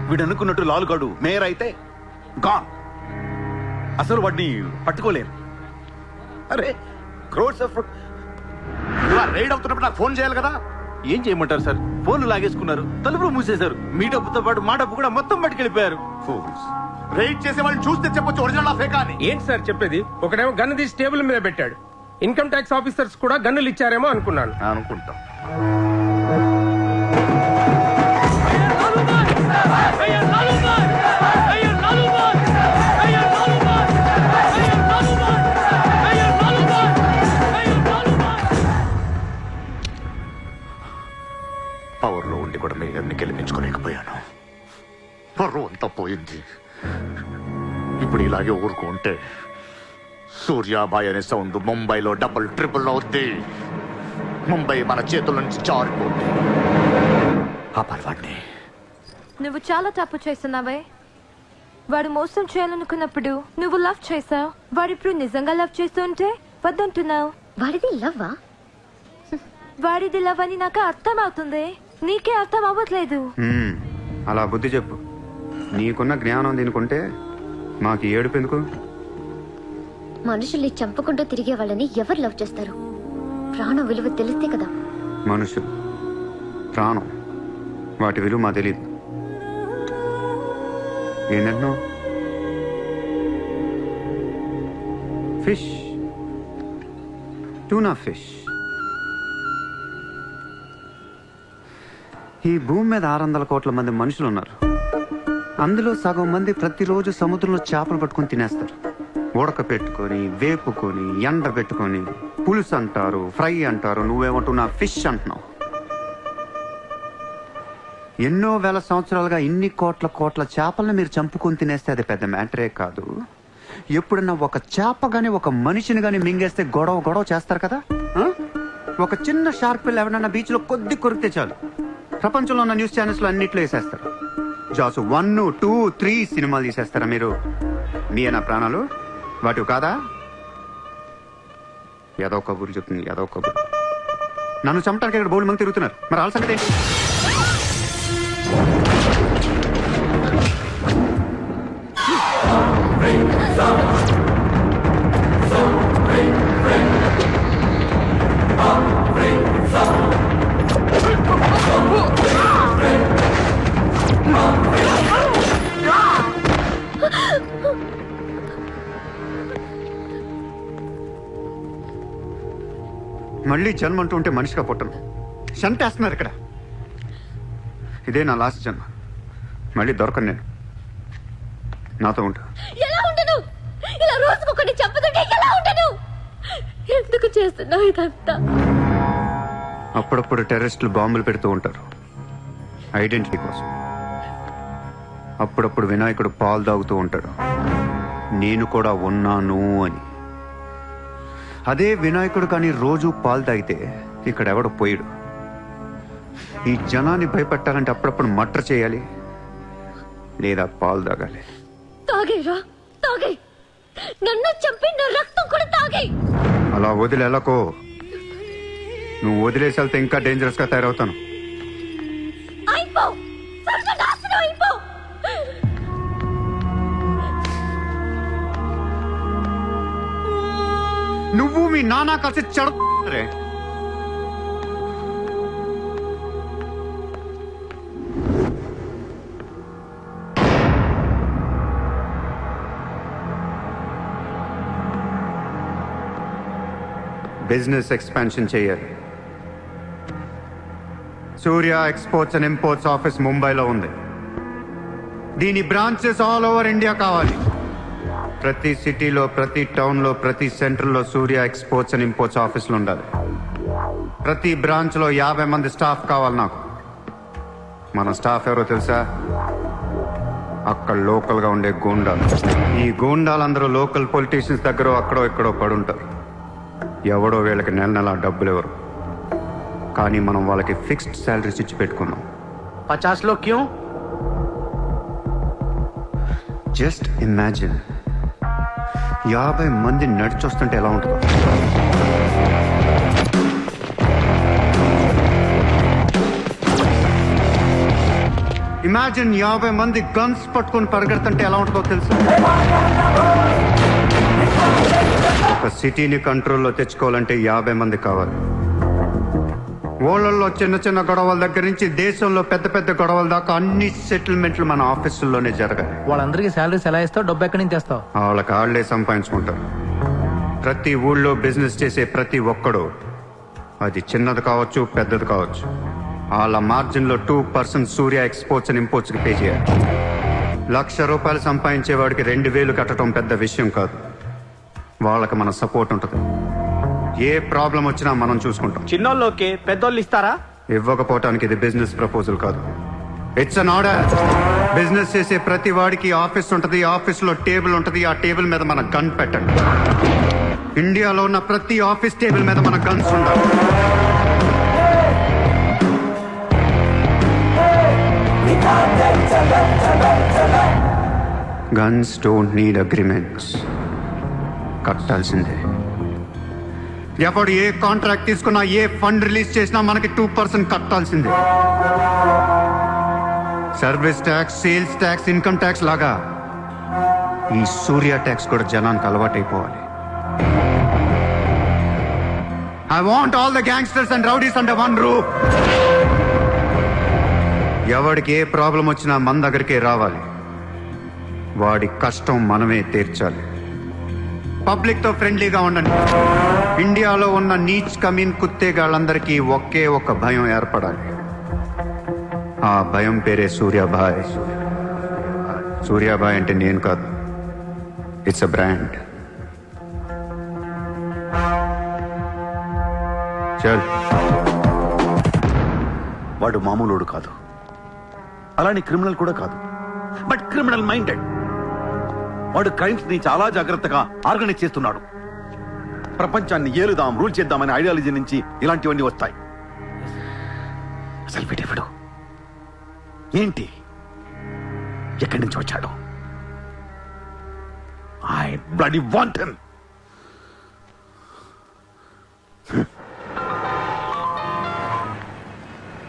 వీడు అనుకున్నట్టు లాలుగాడు మేయర్ అయితే గాన్. అసలు వాడిని పట్టుకోలేరు. అరే క్రోర్స్ ఆఫ్ రైడ్ అవుతున్నప్పుడు నాకు ఫోన్ చేయాలి కదా. ఏం చేయమంటారు సార్? ఫోన్లు లాగేసుకున్నారు, తలుపులు మూసేశారు. మీ డబ్బుతో పాటు మా డబ్బు కూడా మొత్తం పట్టుకెళ్ళిపోయారు. రైడ్ చేసే వాళ్ళని చూస్తే చెప్పొచ్చు ఒరిజినల్ ఫేక్ అని. ఏంటి సార్ చెప్పేది? ఒకడేమో గన్ను తీసి టేబుల్ మీద పెట్టాడు. ఇన్కమ్ ట్యాక్స్ ఆఫీసర్స్ కూడా గన్నులు ఇచ్చారేమో అనుకున్నాను. అనుకుంటాం. పవర్లో ఉండి కూడా మేయర్ని గెలిపించుకోలేకపోయాను. పరువు అంతా పోయింది. ఇప్పుడు ఇలాగే ఊరుకుంటే సూర్యాబాయ్ అనే సౌండ్ ముంబైలో డబుల్ ట్రిపుల్ అవుద్ది. ముంబై మన చేతుల నుంచి జారిపోద్ది. ఆపాలి వాడిని. నువ్వు చాలా తప్పు చేస్తున్నావే. వాడు మోసం చేయాలనుకున్నప్పుడు నువ్వు లవ్ చేసావు. వాడిప్పుడు నిజంగా లవ్ చేస్తుంటే వద్దంటున్నావు. వాడిది లవ్వా? వాడిది లవ్ అని నాకు అర్థం అవుతుంది, నీకే అర్థం అవ్వట్లేదు. అలా బుద్ధి చెప్పు. నీకున్న జ్ఞానం దీనికుంటే మాకు ఏడుపు ఎందుకు? మనుషుల్ని చంపుకుంటూ తిరిగే వాళ్ళని ఎవరు లవ్ చేస్తారు? ప్రాణం విలువ తెలిస్తే కదా. మనుషులు, ప్రాణం, వాటి విలువ మా తెలియదు. ఏంటంటున్నావు? Fish, tuna fish. ఈ భూమి మీద 600 కోట్ల మంది మనుషులు ఉన్నారు. అందులో సగం మంది ప్రతిరోజు సముద్రంలో చేపలు పట్టుకొని తినేస్తారు. ఉడక పెట్టుకొని, వేపుకొని, ఎండ పెట్టుకొని, పులుసు అంటారు, ఫ్రై అంటారు. నువ్వేమంటున్నా ఫిష్ అంటున్నావు. ఎన్నో వేల సంవత్సరాలుగా ఇన్ని కోట్ల చేపలను మీరు చంపుకొని తినేస్తే అది పెద్ద మ్యాటరే కాదు. ఎప్పుడన్నా ఒక చేప గాని ఒక మనిషిని గాని మింగేస్తే గొడవ చేస్తారు కదా. ఒక చిన్న షార్క్ పిల్ల ఎవరన్నా బీచ్ లో కొద్ది కొరికితే చాలు, ప్రపంచంలో ఉన్న న్యూస్ ఛానల్స్ లో అన్నిట్లో వేసేస్తారు. జాసు 1, 2, 3 సినిమాలు తీసేస్తారా మీరు? మీ నా ప్రాణాలు వాటి కాదా? ఏదో కబుర్లు చెప్తుంది, ఏదో కబుర్లు. నన్ను చంపడానికి ఇక్కడ బోల్డ్ మంది తిరుగుతున్నారు. మరి వాళ్ళ సంగతి ఏంటి? మళ్ళీ జన్మ అంటూ ఉంటే మనిషిగా పుట్టను. చంపేస్తున్నారు ఇక్కడ. ఇదే నా లాస్ట్ జన్మ. మళ్ళీ దొరకను నేను. నాతో ఉంటా. ఎలా ఉండను? ఇలా రోజుకొకటి చంపుతుంటే ఎలా ఉండను? ఎందుకు చేస్తున్నావు ఇదంతా? అప్పుడప్పుడు టెర్రరిస్టులు బాంబులు పెడుతూ ఉంటారు ఐడెంటిటీ కోసం. అప్పుడప్పుడు వినాయకుడు పాలు తాగుతూ ఉంటాడు, నేను కూడా ఉన్నాను అని. అదే వినాయకుడు కానీ రోజు పాలు తాగితే ఇక్కడ ఎవడు పోయాడు. ఈ జనాన్ని భయపెట్టాలంటే అప్పుడప్పుడు మట్ర చేయాలి, లేదా పాలు తాగాలి. తాగేరా, తాగే. నన్ను చంపి నా రక్తం కూడా తాగే. అలా వదిలేలకో. నువ్వు వదిలేసి వెళ్తే ఇంకా డేంజరస్ గా తయారవుతాను. అయిపో, సర్వనాశనం అయిపో. నువ్వు మీ నాన్న కలిసి చెడరే. బిజినెస్ ఎక్స్పాన్షన్ చేయాలి. సూర్య ఎక్స్పోర్ట్స్ అండ్ ఇంపోర్ట్స్ ఆఫీస్ ముంబైలో ఉంది. దీని బ్రాంచెస్ ఆల్ ఓవర్ ఇండియా కావాలి. ప్రతి సిటీలో, ప్రతి టౌన్లో, ప్రతి సెంటర్లో సూర్య ఎక్స్పోర్ట్స్ అండ్ ఇంపోర్ట్స్ ఆఫీసులు ఉండాలి. ప్రతి బ్రాంచ్లో 50 మంది స్టాఫ్ కావాలి నాకు. మన స్టాఫ్ ఎవరో తెలుసా? అక్కడ లోకల్గా ఉండే గూండాలు. ఈ గూండాలందరూ లోకల్ పొలిటీషియన్స్ దగ్గర అక్కడో ఇక్కడో పడుంటారు. ఎవడో వీళ్ళకి నెల డబ్బులు ఎవరు, కానీ మనం వాళ్ళకి ఫిక్స్డ్ శాలరీస్ ఇచ్చి పెట్టుకున్నాం. 50 లో క్యూ? జస్ట్ ఇమాజిన్ 50 మంది నడిచొస్తుంటే ఎలా ఉంటుందో. ఇమాజిన్ 50 మంది గన్స్ పట్టుకొని పరిగెడుతుంటే ఎలా ఉంటుందో తెలుసు. ఒక సిటీని కంట్రోల్లో తెచ్చుకోవాలంటే 50 మంది కావాలి. ఊళ్ళల్లో చిన్న చిన్న గొడవల దగ్గర నుంచి దేశంలో పెద్ద పెద్ద గొడవల దాకా అన్ని సెటిల్మెంట్లు మన ఆఫీసుల్లోనే జరగాలి. వాళ్ళందరికీ శాలరీస్ ఎలా ఇస్తావు? డబ్బు ఎక్కడి నుంచి తెస్తావు? వాళ్ళకి ఆళ్లే సంపాదించుకుంటారు. ప్రతి ఊళ్ళో బిజినెస్ చేసే ప్రతి ఒక్కడు, అది చిన్నది కావచ్చు పెద్దది కావచ్చు, వాళ్ళ మార్జిన్లో 2% సూర్య ఎక్స్పోర్ట్స్ అండ్ ఇంపోర్ట్స్ కి పే చేయాలి. ₹1,00,000 సంపాదించేవాడికి 2,000 కట్టడం పెద్ద విషయం కాదు. వాళ్ళకి మన సపోర్ట్ ఉంటుంది. ఏ ప్రాబ్లం వచ్చినా మనం చూసుకుంటాం. చిన్నోళ్ళకి పెద్దోళ్ళు ఇస్తారా? ఇవ్వకపోవటానికి ఇది బిజినెస్ ప్రపోజల్ కాదు, ఇట్స్ అన్ ఆర్డర్. బిజినెస్ చేసే ప్రతి వాడికి ఆఫీస్ ఉంటుంది, ఆఫీస్ లో టేబుల్ ఉంటుంది, ఆ టేబుల్ మీద మన గన్ పెట్టండి. ఇండియాలో ఉన్న ప్రతి ఆఫీస్ టేబుల్ మీద మన గన్స్ ఉండాలి. Guns don't need agreements. కట్టాల్సిందే. ఎప్పుడు ఏ కాంట్రాక్ట్ తీసుకున్నా, ఏ ఫండ్ రిలీజ్ చేసినా మనకి 2% కట్టాల్సిందే. Service tax, sales tax, income tax లాగా ఈ సూర్య ట్యాక్స్ కూడా జనానికి అలవాటైపోవాలి. I want all the gangsters and rowdies under one roof. ఎవడికి ఏ ప్రాబ్లం వచ్చినా మన దగ్గరికే రావాలి. వాడి కష్టం మనమే తీర్చాలి. పబ్లిక్ తో ఫ్రెండ్లీగా ఉండండి. ఇండియాలో ఉన్న నీచ్ కమీన్ కుత్తేగాళ్ళందరికీ ఒకే ఒక భయం ఏర్పడాలి. ఆ భయం పేరే సూర్యాభాయ్. సూర్యాభాయ్ అంటే నేను కాదు, ఇట్స్ అ బ్రాండ్. చల్. వాడు మామూలుడు కాదు, అలానే క్రిమినల్ కూడా కాదు, బట్ క్రిమినల్ మైండెడ్. వాడు క్రైమ్స్ ని చాలా జాగ్రత్తగా ఆర్గనైజ్ చేస్తున్నాడు. ప్రపంచాన్ని ఏలుదాం, రూల్ చేద్దామనే ఐడియాలజీ నుంచి ఇలాంటివన్నీ వస్తాయి. అసలు వీడెవడు, ఏంటి, ఎక్కడి నుంచి వచ్చాడు? I bloody want him.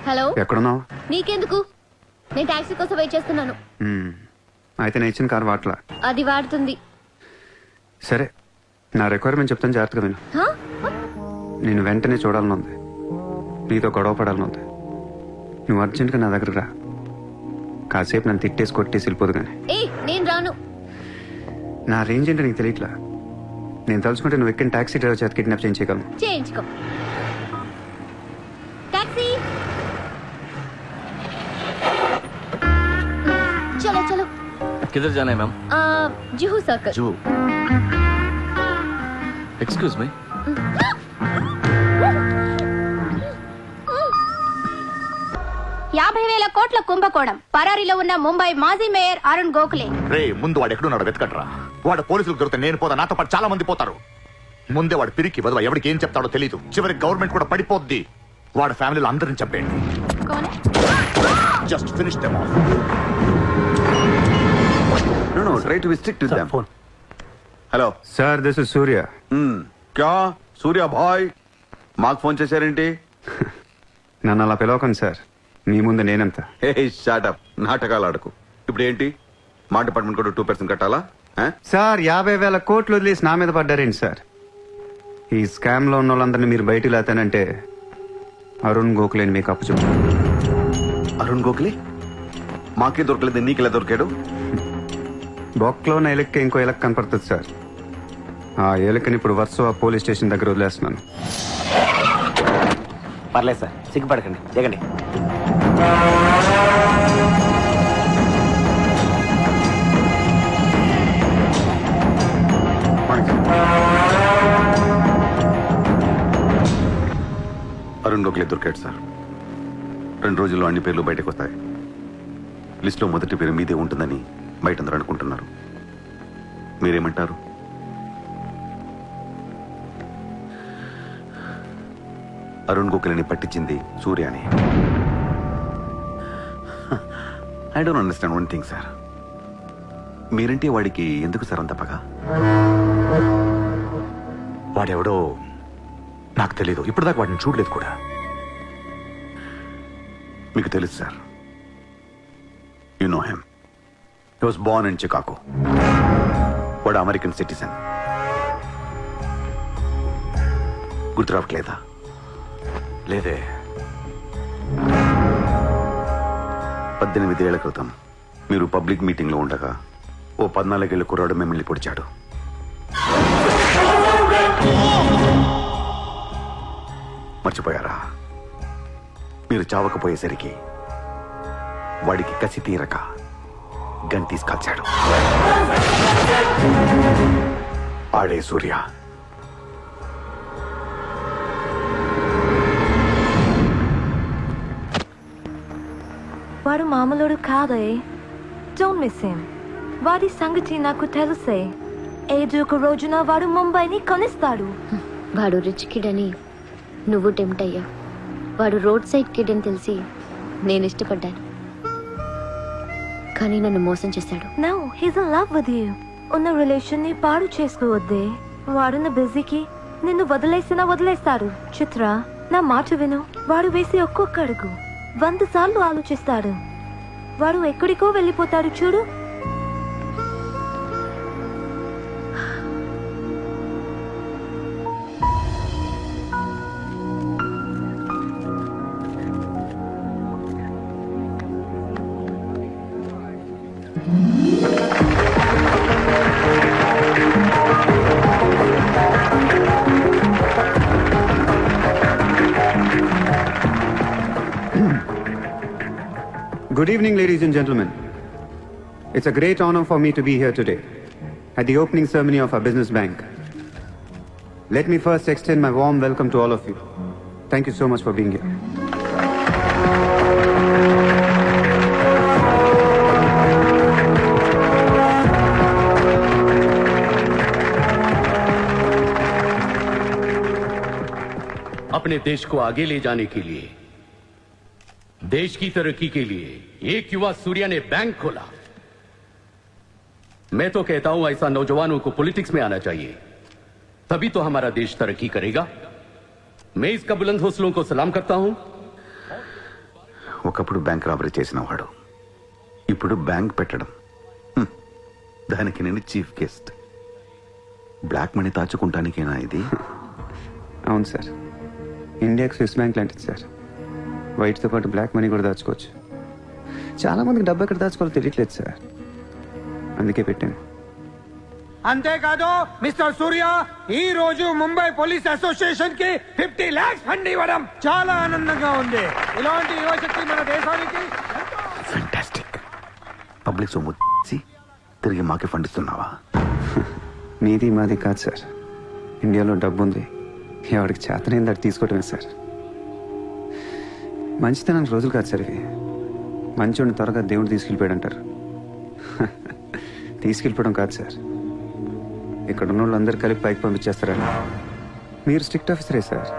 Hello, ఎక్కడున్నావు? నీకెందుకు? నేను టాక్సీ కోసం వెయిట్ చేస్తున్నాను. అయితే నేను ఇచ్చిన కారు వాట్లా. అది వాడుతుంది. సరే, నా రిక్వైర్మెంట్ చెప్తాను, జాగ్రత్తగా విను. హా? నేను వెంటనే చూడాలని ఉంది, నీతో గొడవ పడాలని ఉంది. నువ్వు అర్జెంట్గా నా దగ్గర రా. కాసేపు నన్ను తిట్టేసి కొట్టేసి వెళ్ళిపోదు కానీ. నేను రాను. నా రేంజ్ ఏంటో నీకు తెలియట్లా. నేను తలుచుకుంటే నువ్వు ఎక్కిన టాక్సీ డ్రైవర్ చేత కిడ్నాప్ చేయించగలను. చేయించుకో. టాక్సీ, చలో చలో. किधर जाना है ma'am? Juhu circle. Juhu. Excuse me. $50,000 కోట్ల కుంభకోణం. పరారీలో ఉన్న ముంబై మాజీ మేయర్ అరుణ్ గోఖలే. రే, ముందు వాడు ఎక్కడున్నాడు వెతకట్రా. వాడు పోలీసులకు దొరికితే నేను పోతా, నాతో పాటు చాలా మంది పోతారు. ముందే వాడు పిరికి వదవ, ఎవరికి ఏం చెప్తాడో తెలియదు. చివరికి గవర్నమెంట్ కూడా పడిపోద్ది. వాడు ఫ్యామిలీలో అందరిని చంపేయండి. Just finish them off. No, try to be strict with them. Hello sir, this is Surya. క్యా సూర్య భాయ్, మాకు ఫోన్ చేశారేంటి? నన్ను అలా పిలవకండి సార్, మీ ముందు నేనంత. హే షాటప్, నాటకాలు ఆడకు. ఇప్పుడు ఏంటి, మా డిపార్ట్మెంట్ కూడా 2% కట్టాలా? సార్, 50,000 కోట్లు వదిలేసి నా మీద పడ్డారేంటి సార్? ఈ స్కామ్ లో ఉన్న వాళ్ళందరినీ మీరు బయటికి లేతానంటే అరుణ్ గోఖలేని మీకు అప్పు చెప్పు. అరుణ్ గోఖలే మాకే దొరకలేదు, నీకెలా దొరికాడు? బొక్కలో ఉన్న ఎలక్కి ఇంకో ఎలక్ కనపడుతుంది సార్. ఆ ఎలకని ఇప్పుడు వర్సోవా పోలీస్ స్టేషన్ దగ్గర వదిలేస్తున్నాను. పర్లేదు సార్, సిగ్గుపడకండి, దిగండి. అరుణ్ గోఖలే దొరికాడు సార్. 2 రోజుల్లో అన్ని పేర్లు బయటకు వస్తాయి. లిస్టులో మొదటి పేరు మీదే ఉంటుందని బయట అందరూ అనుకుంటున్నారు. మీరేమంటారు? అరుణ్ గోఖలేని పట్టించింది సూర్యాని. I don't understand one thing sir. మీరంటే వాడికి ఎందుకు సార్ అంత పగ? వాడెవడో నాకు తెలీదు, ఇప్పటిదాకా వాడిని చూడలేదు కూడా. మీకు తెలుసు sir. You know him. He was Born in Chicago. వాడు అమెరికన్ సిటిజన్. గుర్తు రావట్లేదా? లేదే. 18 ఏళ్ల క్రితం మీరు పబ్లిక్ మీటింగ్లో ఉండగా ఓ 14 ఏళ్ల కుర్రాడు మిమ్మల్ని పొడిచాడు. మర్చిపోయారా? మీరు చావకపోయేసరికి వాడికి కసి తీరక గన్ తీసుకొచ్చాడు. ఆడే సూర్య. వాడు మామూలుడు కాదే. Don't miss him. వాడి సంగతి నాకు తెలుసే. ఏదో ఒక రోజున వాడు ముంబైని కొనిస్తాడు. వాడు రిచ్ కిడ్ అని నువ్వు టెంప్ట్ అయ్యా. వాడు రోడ్ సైడ్ కిడ్ అని తెలిసి నేను ఇష్టపడ్డాను, కానీ నన్ను మోసం చేశాడు. No, he's in love with you. ఉన్న రిలేషన్ ని పాడు చేసుకోవద్దే. వాడున్న బిజీకి నిన్ను వదిలేస్తాడు. చిత్ర, నా మాట విను. వాడు వేసి ఒక్కొక్క అడుగు 100 సార్లు ఆలోచిస్తాడు. వాడు ఎక్కడికో వెళ్ళిపోతాడు చూడు. Good evening, ladies and gentlemen. It's a great honor for me to be here today at the opening ceremony of our business bank. Let me first extend my warm welcome to all of you. Thank you so much for being here. अपने देश को आगे ले जाने के लिए, देश की तरक्की के लिए एक युवा सूर्या ने बैंक खोला। मैं तो कहता हूं ऐसा नौजवानों को पॉलिटिक्स में आना चाहिए, तभी तो हमारा देश तरक्की करेगा। मैं इसका बुलंद हौसलों को सलाम करता हूं। ఒకప్పుడు బ్యాంక్ రాబరీ చేసిన వాడు ఇప్పుడు బ్యాంక్ పెట్టడం, దానికి నేను చీఫ్ గెస్ట్. బ్లాక్ మనీ దాచుకుంటానికేనా ఇది? అవును సార్, ఇండియాకి స్విస్ బ్యాంక్ లాంటిది సార్. వైట్తో పాటు బ్లాక్ మనీ కూడా దాచుకోవచ్చు. చాలా మందికి డబ్బు ఎక్కడ దాచుకోవాలో తెలియట్లేదు సార్, అందుకే పెట్టాను. అంతేకాదు మిస్టర్ సూర్య, ఈ రోజు ముంబై పోలీస్ అసోసియేషన్ కి 50 lakhs ఫండ్ ఇవ్వడం చాలా ఆనందంగా ఉంది. ఇలాంటి యువశక్తి మన దేశానికి ఫ్యాంటాస్టిక్. పబ్లిక్ సొమ్ము తిరిగి మాకే ఫండ్ ఇస్తున్నావా? మీది మాది కాదు సార్, ఇండియాలో డబ్బు ఉంది, ఎవరికి చేతనైంది అది తీసుకోవటమే సార్. మంచితనానికి రోజులు కాదు సార్ ఇవి. మంచోడిని త్వరగా దేవుడు తీసుకెళ్ళిపోయాడు అంటారు. తీసుకెళ్ళిపోవడం కాదు సార్, ఇక్కడ ఉన్న వాళ్ళందరూ కలిపి పైకి పంపించేస్తారని. మీరు స్ట్రిక్ట్ ఆఫీసరే సార్,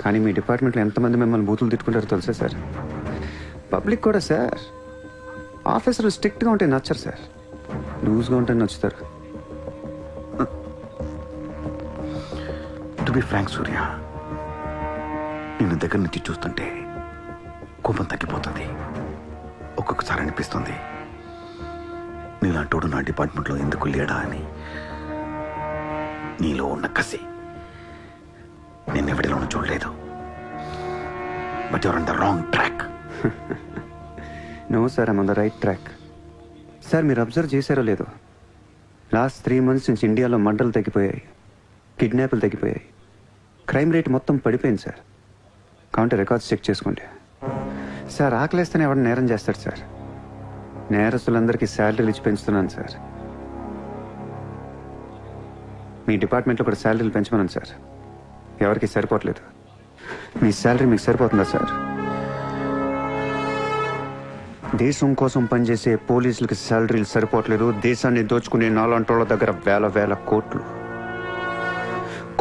కానీ మీ డిపార్ట్మెంట్లో ఎంతమంది మిమ్మల్ని బూతులు తిట్టుకుంటారో తెలుసా సార్? పబ్లిక్ కూడా సార్, ఆఫీసర్లు స్ట్రిక్ట్గా ఉంటే నచ్చరు సార్, లూజ్గా ఉంటే నచ్చుతారు. టు బి ఫ్రాంక్ సూర్య, నిన్ను దగ్గర నుంచి చూస్తుంటే కోపం తగ్గిపోతుంది. ఒక్కొక్కసారి అనిపిస్తుంది నీలాంటోడు నా డిపార్ట్మెంట్లో ఎందుకు లేడా అని. నీలో ఉన్న కసి నేను ఎవరిలోనూ చూడలేదు. But your on the wrong track. No sir, I'm on the right track. Sir మీరు అబ్జర్వ్ చేశారో లేదో, లాస్ట్ 3 months నుంచి ఇండియాలో మర్డర్లు తగ్గిపోయాయి, కిడ్నాప్లు తగ్గిపోయాయి, క్రైమ్ రేట్ మొత్తం పడిపోయింది సార్. కావుంటే రికార్డ్స్ చెక్ చేసుకోండి సార్. ఆకలేస్తేనే ఎవరు నేరం చేస్తాడు సార్? నేరస్తులందరికీ శాలరీలు ఇచ్చి పెంచుతున్నాను సార్. మీ డిపార్ట్మెంట్లో కూడా శాలరీలు పెంచమన్నాను సార్, ఎవరికి సరిపోవట్లేదు. మీ శాలరీ మీకు సరిపోతుందా సార్? దేశం కోసం పనిచేసే పోలీసులకి శాలరీలు సరిపోవట్లేదు, దేశాన్ని దోచుకునే నాలాంటోళ్ళ దగ్గర వేల కోట్లు.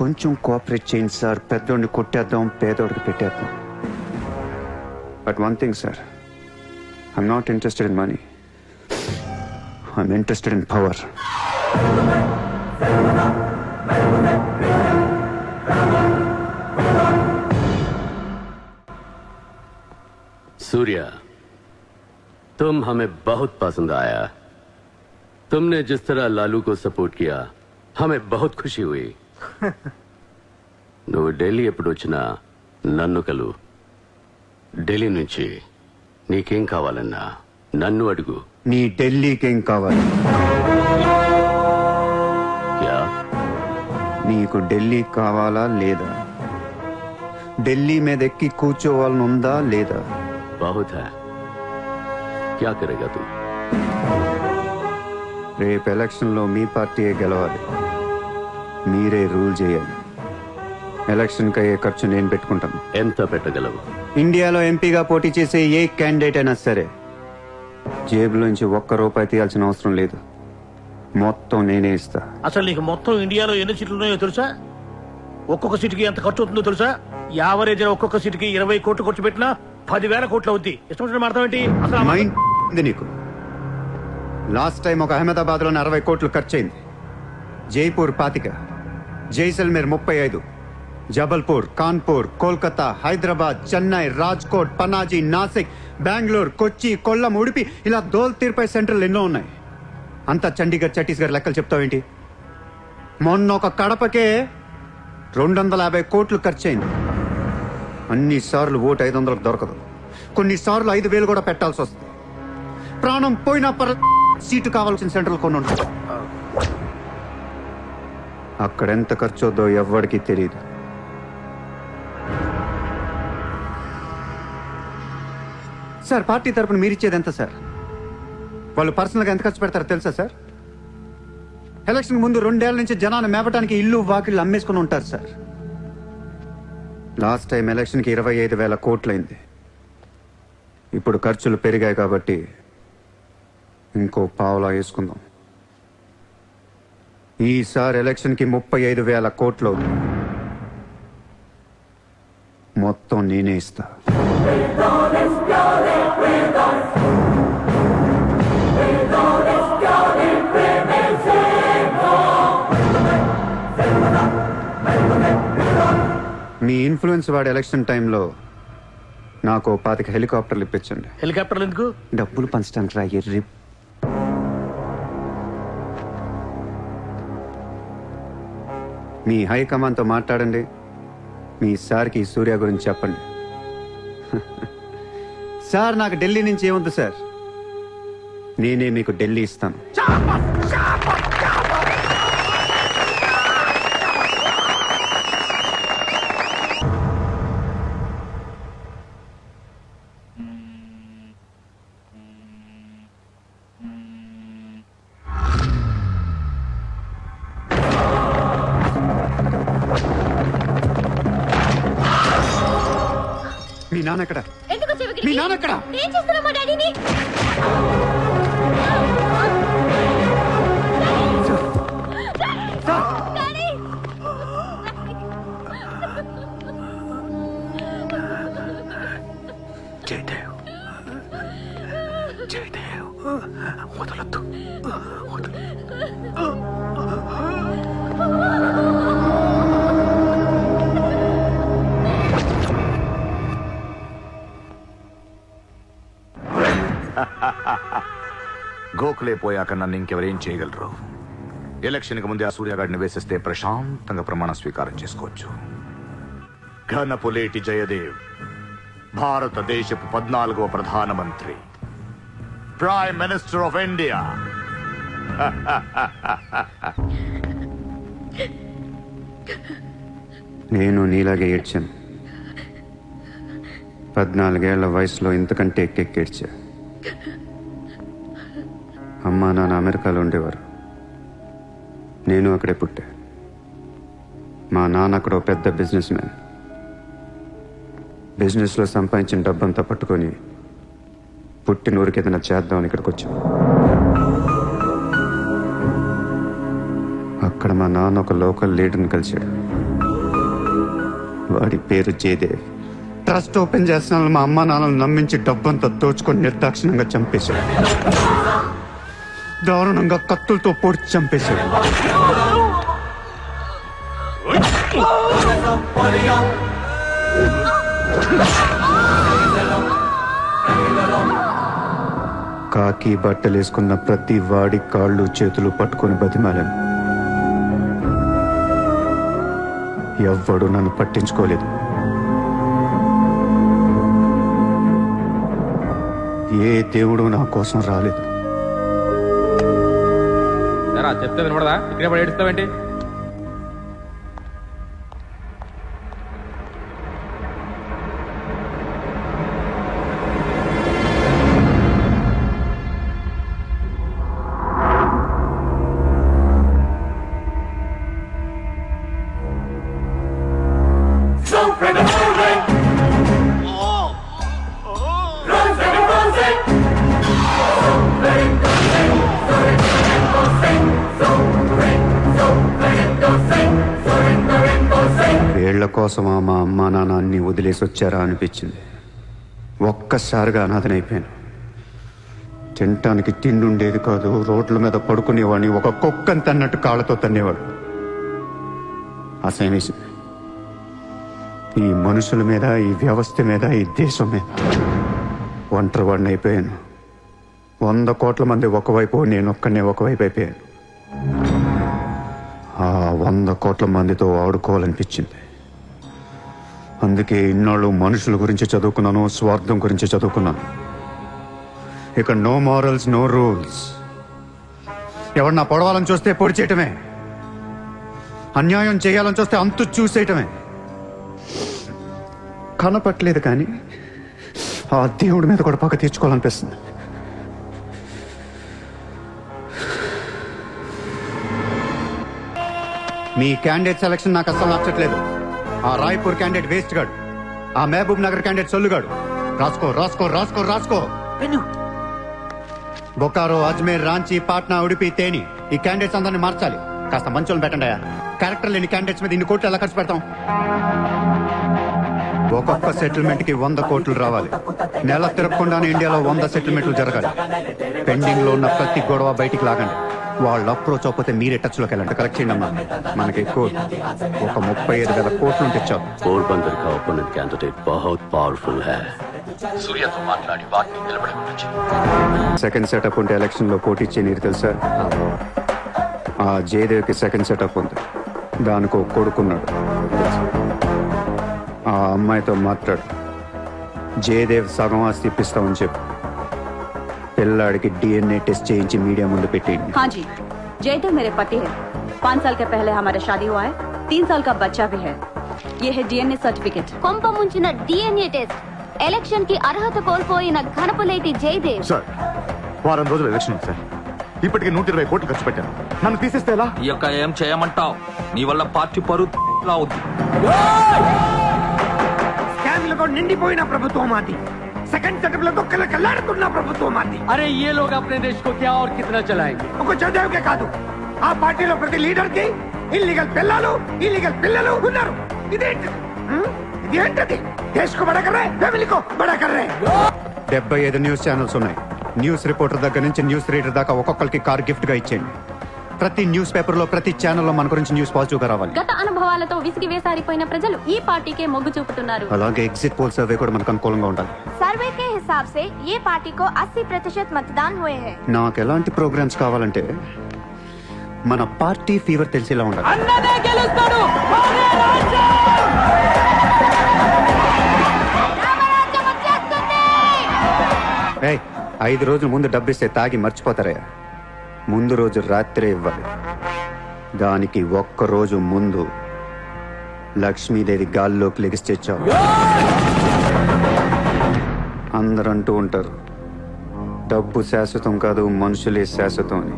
కొంచెం కోఆపరేట్ చేయండి సార్, పెద్దోడిని కొట్టేద్దాం, పేదోడికి పెట్టేద్దాం. But one thing sir, I'm not interested in money, I'm interested in power. Surya, तुम हमें बहुत पसंद आया। तुमने जिस तरह लालू को सपोर्ट किया हमें बहुत खुशी हुई। నువ్వు ఢిల్లీ ఎప్పుడు వచ్చినా నన్ను కలు. ఢిల్లీ నుంచి నీకేం కావాలన్నా నన్ను అడుగు. నీ ఢిల్లీకేం కావాలి? క్యా? నీకు ఢిల్లీ కావాలా లేదా? ఢిల్లీ మీద ఎక్కి కూర్చోవాలని ఉందా లేదా? बहुत है, क्या करेगा तू? రేపు ఎలక్షన్లో మీ పార్టీయే గెలవాలి, మీరే రూల్ చేయాలి. ఎలక్షన్కి అయ్యే ఖర్చు నేను పెట్టుకుంటాను. ఎంత పెట్టగలవు? ఇండియాలో ఎంపీగా పోటీ చేసే ఏ క్యాండిడేట్ అయినా సరే జేబులోంచి ఒక్క రూపాయి తీయాల్సిన అవసరం లేదు, మొత్తం నేనే ఇస్తా. అసలు నీకు మొత్తం ఇండియాలో ఎన్ని సీట్లు ఉన్నాయో తెలుసా? ఒక్కొక్క సీటుకి ఎంత ఖర్చు అవుతుందో తెలుసా? యావరేజ్ ఒక్కొక్క సీటుకి 20 కోట్లు ఖర్చు పెట్టినా 10,000 కోట్లు అవుద్ది. ఇష్టం వచ్చిన అర్థం ఏంటి అసలు? మైండ్ ఉంది నీకు. లాస్ట్ టైం ఒక అహ్మదాబాద్ లోనే 60 కోట్లు ఖర్చయింది, జైపూర్ 25, జైసల్మేర్ 35, జబల్పూర్, కాన్పూర్, కోల్కతా, హైదరాబాద్, చెన్నై, రాజ్కోట్, పనాజీ, నాసిక్, బెంగళూరు, కొచ్చి, కొల్లం, ఉడిపి, ఇలా దోల్ తీర్పై సెంటర్లు ఎన్నో ఉన్నాయి. అంతా చండీగఢ్ ఛత్తీస్గఢ్ లెక్కలు చెప్తావేంటి? మొన్న ఒక కడపకే 250 కోట్లు ఖర్చయింది. అన్నిసార్లు ఓటు 500 దొరకదు, కొన్నిసార్లు 5,000 కూడా పెట్టాల్సి వస్తుంది. ప్రాణం పోయినా సీటు కావాల్సిన సెంటర్లు కొన్ని ఉంటాయి. అక్కడెంత ఖర్చు అవుద్దో ఎవ్వడికి తెలియదు. సార్, పార్టీ తరపున మీరిచ్చేది ఎంత సార్? వాళ్ళు పర్సనల్గా ఎంత ఖర్చు పెడతారో తెలుసా సార్? ఎలక్షన్ ముందు 2 ఏళ్ల నుంచి జనాన్ని మేపటానికి ఇల్లు వాకిళ్ళు అమ్మేసుకుని ఉంటారు సార్. లాస్ట్ టైం ఎలక్షన్కి 25,000 కోట్లయింది. ఇప్పుడు ఖర్చులు పెరిగాయి కాబట్టి ఇంకో పావులా వేసుకుందాం. ఈసారి ఎలక్షన్కి 35,000 కోట్లు అవుతుంది, మొత్తం నేనే ఇస్తా. మీ ఇన్ఫ్లుయెన్స్ వాడి ఎలక్షన్ టైంలో నాకు 25 హెలికాప్టర్లు ఇప్పించండి. హెలికాప్టర్లు ఎందుకు? డబ్బులు పంచడానికి రా ఎర్రి. మీ హైకమాండ్తో మాట్లాడండి, మీ సార్కి సూర్య గురించి చెప్పండి. సార్, నాకు ఢిల్లీ నుంచి ఏముంది సార్, నేనే మీకు ఢిల్లీ ఇస్తాను. మీ నాన్న ఎక్కడ? మీ నాన్న ఎక్కడ? ఏం చేస్తున్నావు మా డాడీని? జయదేవ్, జయదేవ్, వదలొద్దు, గోఖలే పోయాక నన్ను ఇంకెవరేం చేయగలరు? ఎలక్షన్కి ముందే ఆ సూర్యగాడిని వేసేస్తే ప్రశాంతంగా ప్రమాణ స్వీకారం చేసుకోవచ్చు. ఘనపులేటి జయదేవ్ భారతదేశపు 14వ ప్రధానమంత్రి, ప్రైమ్ మినిస్టర్ ఆఫ్ ఇండియా. నేను నీలాగే ఏడ్చాను. 14 ఏళ్ల వయసులో ఇంతకంటే ఎక్కెక్కేడ్చా. అమ్మా నాన్న అమెరికాలో ఉండేవారు, నేను అక్కడే పుట్టా. మా నాన్న అక్కడ పెద్ద బిజినెస్ మ్యాన్. బిజినెస్లో సంపాదించిన డబ్బంతా పట్టుకొని పుట్టినూరికి ఏదైనా చేద్దామని ఇక్కడికి వచ్చాం. అక్కడ మా నాన్న ఒక లోకల్ లీడర్ని కలిశాడు. వాడి పేరు జయదేవ్. ట్రస్ట్ ఓపెన్ చేస్తున్న మా అమ్మ నాన్నలు నమ్మించి డబ్బంతా దోచుకొని నిర్దాక్షిణంగా చంపేశాడు. దారుణంగా కత్తులతో పొడిచి చంపేశాడు. కాకి బట్టలేసుకున్న ప్రతి వాడి కాళ్ళు చేతులు పట్టుకొని బతిమాలను. ఎవ్వడు నన్ను పట్టించుకోలేదు. ఏ దేవుడు నా కోసం రాలేదు. చెప్తే వినపడదా? ఇక్కడే పడి ఏడుస్తావేంటి? Run, కోసమా మా అమ్మా నాన్న అన్ని వదిలేసి వచ్చారా అనిపించింది. ఒక్కసారిగా అనాథనైపోయాను. తినటానికి తిండి ఉండేది కాదు. రోడ్ల మీద పడుకునేవాడిని. ఒక కుక్కని తన్నట్టు కాళ్ళతో తన్నేవాడు. అసహ్యమేసింది. ఈ మనుషుల మీద, ఈ వ్యవస్థ మీద, ఈ దేశం మీద ఒంటరివాడిని అయిపోయాను. 100 కోట్ల మంది ఒకవైపు, నేను ఒక్కనే ఒకవైపు అయిపోయాను. ఆ 100 కోట్ల మందితో ఆడుకోవాలనిపించింది. అందుకే ఇన్నాళ్ళు మనుషుల గురించి చదువుకున్నాను, స్వార్థం గురించి చదువుకున్నాను. ఇక నో మారల్స్, నో రూల్స్. ఎవరన్నా పొడవాలని చూస్తే పొడి చేయటమే, అన్యాయం చేయాలని చూస్తే అంతు చూసేయటమే. కనపట్లేదు కానీ ఆ దేవుడి మీద కూడా పక్క తీర్చుకోవాలనిపిస్తుంది. మీ క్యాండిడేట్ సెలక్షన్ నాకు అస్సలు నచ్చట్లేదు. ఆ రాయ్పూర్ క్యాండిడేట్ వేస్ట్ గాడు, ఆ మహబూబ్ నగర్ క్యాండిడేట్ సొల్లుగాడు. రాసుకో రాసుకో రాసుకో రాసుకో. బొకారో, అజ్మేర్, రాంచీ, పాట్నా, ఉడిపి, తేని ఈ క్యాండిడేట్స్ అందరినీ మార్చాలి. కాస్త మంచోళ్ళు పెట్టండి. క్యారెక్టర్ లేని క్యాండిడేట్స్ మీద 2 కోట్లు ఎలా ఖర్చు పెడతాం? ఒక్కొక్క సెటిల్మెంట్ కి 100 కోట్లు రావాలి. నెల తిరగకుండానే ఇండియాలో 100 సెటిల్మెంట్లు జరగాలి. పెండింగ్ లో ఉన్న ప్రతి గొడవ బయటికి లాగండి. వాళ్ళు అప్రోచ్ అవ్వకపోతే మీరే టచ్ లోకి వెళ్ళండి. కరెక్ట్ చేయండి అమ్మా. మనకి ఎక్కువ ఒక 35,000 కోట్లు ఉంటే చాలు. पोरबंदर का ओपोनेंट कैंडिडेट बहुत पावरफुल है. సూర్యతో మాట్లాడి వాటిని నిలబడవచ్చు. సెకండ్ సెటప్ ఉంటే ఎలక్షన్ లో పోటీ చేయని తెలుసా? ఆ జయదేవ్కి సెకండ్ సెటప్ ఉంది. దానికి ఒక కొడుకున్నాడు. ఆ అమ్మాయితో మాట్లాడు. జయదేవ్ సగం ఆస్తి ఇప్పిస్తామని చెప్పు. పిల్లాడికి DNA టెస్ట్ చేయించి మీడియా ముందు పెట్టేయండి. हाँ जी, जयदेव मेरे पति है. 5 साल के पहले हमारा शादी हुआ है. 3 साल का बच्चा भी है. ये है DNA सर्टिफिकेट. కొంప ముంచిన DNA టెస్ట్. ఎలక్షన్ కి అర్హత కోల్పోయిన ఘనపులేటి జయదేవ్. సార్, వారం రోజులు ఎలక్షన్ ఉంది సార్. ఇప్పటికే 120 కోట్లు ఖర్చు పెట్టాను. నన్ను తీసేస్తే ఎలా? ఈ యొక్క ఏం చేయమంటావు? నీ వల్ల పార్టీ పరువు అవుద్ది. స్కామ్లతో నిండిపోయిన ప్రభుత్వం మాది. సెకండ్ సెటప్ లతో కళ్ళకల్లాడుతున్న ప్రభుత్వం మాది. अरे ये लोग अपने देश को क्या और कितना चलाएंगे? ఒక జయదేవ్కే కాదు, ఆ పార్టీలో ప్రతి లీడర్ కి ఇల్లీగల్ పిల్లలు, ఇల్లీగల్ పిల్లలు ఉన్నారు. ఇదేంటిది? ఇదేంటది? దేశ్ కో బడా కర్ రహే, ఫ్యామిలీ కో బడా కర్ రహే. 75 న్యూస్ ఛానల్స్ ఉన్నాయి. న్యూస్ రిపోర్టర్ దగ్గర నుంచి న్యూస్ రీడర్ దాకా ఒక్కొక్కరికి కార్ గిఫ్ట్ గా ఇచ్చేయండి. ప్రతి న్యూస్ పేపర్ లో, ప్రతి ఛానల్లో మన గురించి న్యూస్ పాజిటివ్ గా రావాలి. గత అనుభవాలతో విసిగి వేసారిపోయిన ప్రజలు ఈ పార్టీకే మొగ్గు చూపుతున్నారు. అలాగే ఎగ్జిట్ పోల్ సర్వే కూడా మనకు అనుకూలంగా ఉండాలి. सर्वे के हिसाब से ये पार्टी को 80% मतदान हुए हैं. నాకు ఎలాంటి ప్రోగ్రామ్స్ కావాలంటే మన పార్టీ ఫీవర్ తెలిసేలా ఉండాలి. అన్నదే గెలుస్తాడు. మాదే రాజ్యం. 5 రోజుల ముందు డబ్బిస్తే తాగి మర్చిపోతారయ్యా. ముందు రోజు రాత్రే ఇవ్వాలి. దానికి 1 రోజు ముందు లక్ష్మీదేవి గాల్లోకి లెగిస్తే చాలు. అందరూ అంటూ ఉంటారు, డబ్బు శాశ్వతం కాదు, మనుషులే శాశ్వతం అని.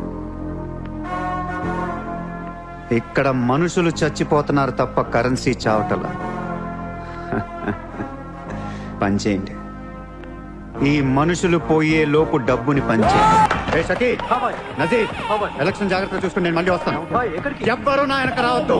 ఇక్కడ మనుషులు చచ్చిపోతున్నారు తప్ప కరెన్సీ చావటలా. పనిచేయండి. ఈ మనుషులు పోయే లోపు డబ్బుని పంచేయండి. నజీర్, ఎలక్షన్ జాగ్రత్తగా చూసుకుని నేను మళ్ళీ వస్తాను. ఎవ్వరూ నా వెనక రావద్దు.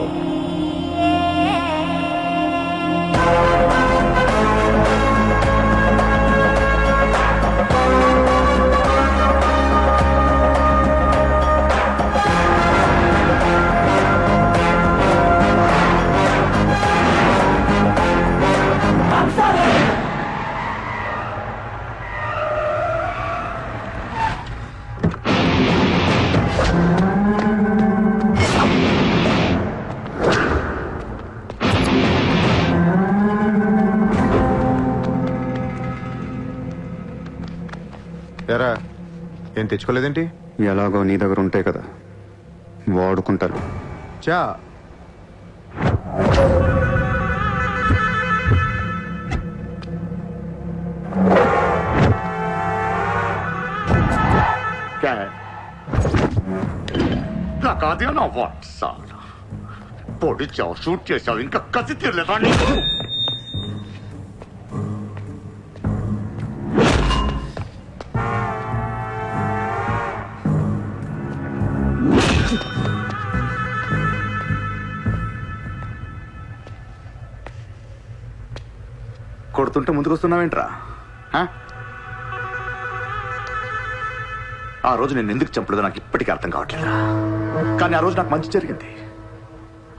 ఎరా, ఏం తెచ్చుకోలేదేంటి? ఎలాగో నీ దగ్గర ఉంటాయి కదా, వాడుకుంటాను. చా నాకు అదే నా వాట్ సార్. పొడిచావు, షూట్ చేసావు, ఇంకా కసి తీరలేదా నీకు? కొడుతుంటే ముందుకొస్తున్నావేంట్రా? ఆ రోజు నేను ఎందుకు చంపలేదో నాకు ఇప్పటికీ అర్థం కావట్లేదురా. కానీ ఆ రోజు నాకు మంచి జరిగింది.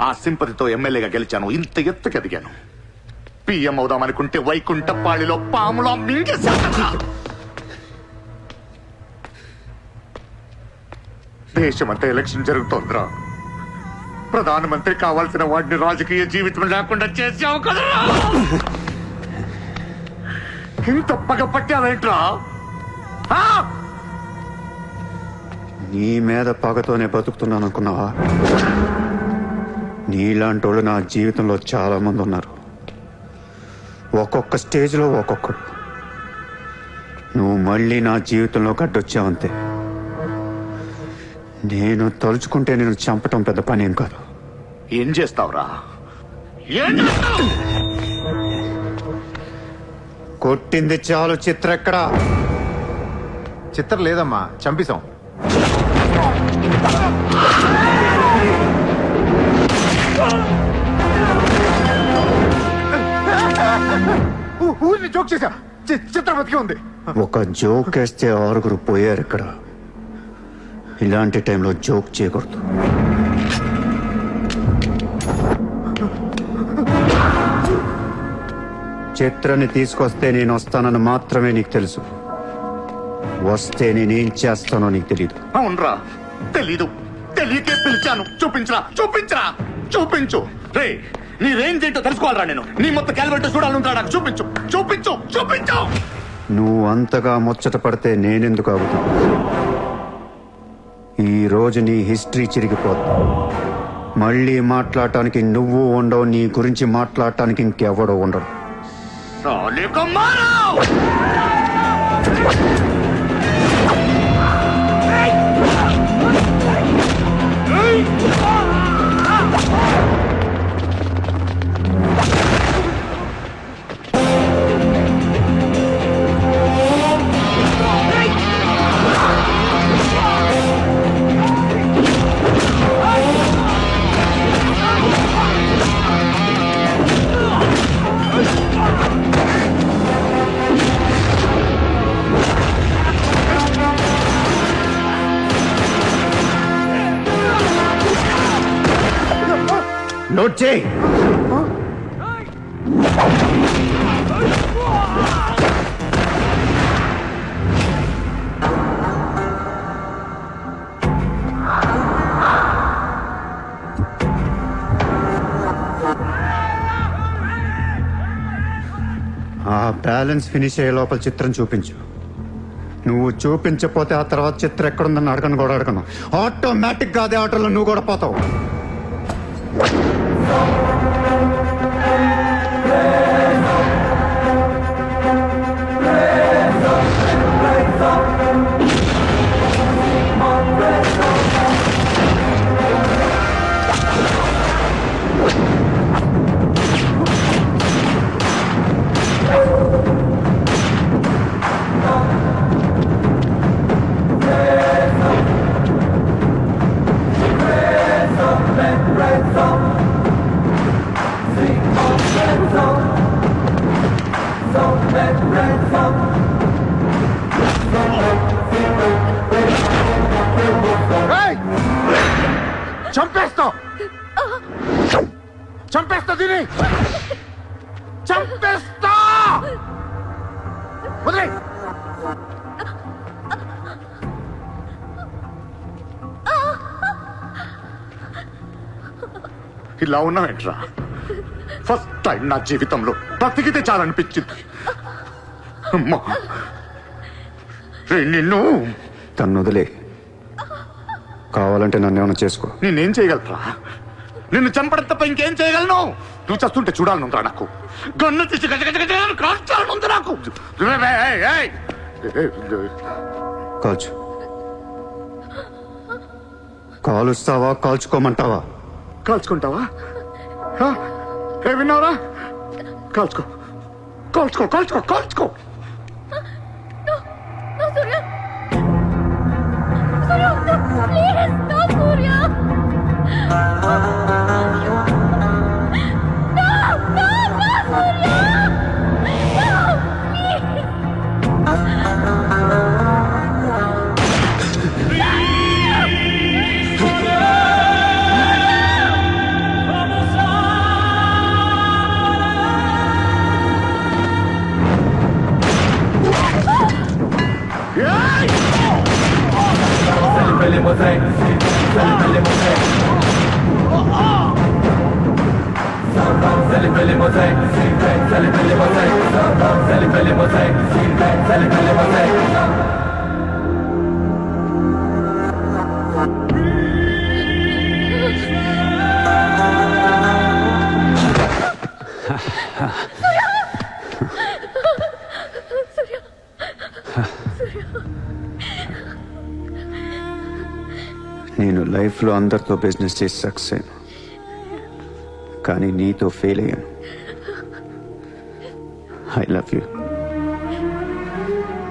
ఆ సింపతితో ఎమ్మెల్యేగా గెలిచాను, ఇంత ఎత్తుకి ఎదిగాను. పిఎం అవుదామనుకుంటే వైకుంఠపాళిలో పాములా మింగేశాను. దేశమంతా ఎలక్షన్ జరుగుతోందిరా. ప్రధానమంత్రి కావాల్సిన వాడిని రాజకీయ జీవితం లేకుండా చేసావు కదరా. ఇంత పగ పట్టావేంట్రా? నీ మీద పగతోనే బతుకుతున్నాను అనుకున్నావా? నీలాంటి వాళ్ళు నా జీవితంలో చాలా మంది ఉన్నారు. ఒక్కొక్క స్టేజ్లో ఒక్కొక్కడు. నువ్వు మళ్ళీ నా జీవితంలో గడ్డొచ్చావంతే. నేను తలుచుకుంటే నేను చంపటం పెద్ద పని ఏం కాదు. ఏం చేస్తావురా? కొట్టింది చాలు. చిత్ర ఎక్కడా? చిత్ర లేదమ్మా, చంపేశాం. ఊరిని జోక్ చేశా. చిత్ర బతికే ఉంది. ఒక జోక్ వేస్తే 6 పోయారు ఇక్కడ. ఇలాంటి టైంలో జోక్ చేయకూడదు. చిత్రాన్ని తీసుకొస్తే నేను వస్తానని మాత్రమే నీకు తెలుసు. వస్తే నేనేం చేస్తానో నీకు తెలీదు. అవునరా, తెలీదు. తెలియకే పిలిచాను. చూపించరా, చూపించరా, చూపించు. రే, నీ రేంజ్ ఏంటో తెలుసుకోవాలరా నేను. నీ మొత్తం క్యాలిబర్ చూడాలంటా. నాకు చూపించు, చూపించు, చూపించు. నువ్వు అంతగా ముచ్చట పడితే నేనెందుకు ఆగుతా? ఈ రోజు నీ హిస్టరీ చిరిగిపోద్ది. మళ్ళీ మాట్లాడటానికి నువ్వు ఉండవు. నీ గురించి మాట్లాడటానికి ఇంకెవడో ఉండడు. నోట్ చేయి. ఆ బ్యాలెన్స్ ఫినిష్ అయ్యే లోపల చిత్రం చూపించు. నువ్వు చూపించకపోతే ఆ తర్వాత చిత్రం ఎక్కడుందని అడగను కూడా అడగను. ఆటోమేటిక్ గా అదే ఆటోలో నువ్వు కూడా పోతావు. చంపేస్తా, చంపేస్తా, దీని చంపేస్తా. వదిలే. ఇలా ఉన్నావేంట్రా? ఫస్ట్ టైం నా జీవితంలో బ్రతికితే చాలనిపించింది. అమ్మా, నిన్ను తను వదిలే. కావాలంటే నన్ను ఏమైనా చేసుకో. నేనేం చేయగలరా? నిన్ను చంపడం తప్ప ఇంకేం చేయగలను? నువ్వు చేస్తుంటే చూడాలనుందిరా నాకు. గన్ను తీసి కాల్చాలనుంది నాకు. కాల్చు. కాలుస్తావా కాల్చుకోమంటావా? కాల్చుకుంటావా? ఏ విన్నావురా? కాల్చుకో, కాల్చుకో, కాల్చుకో, కాల్చుకో. Please, no, Surya! No, no, no, Surya! నేను లైఫ్లో అందరితో బిజినెస్ చేసి సక్సెస్ అయ్యాను, కానీ నీతో ఫెయిల్ అయ్యాను. I love you.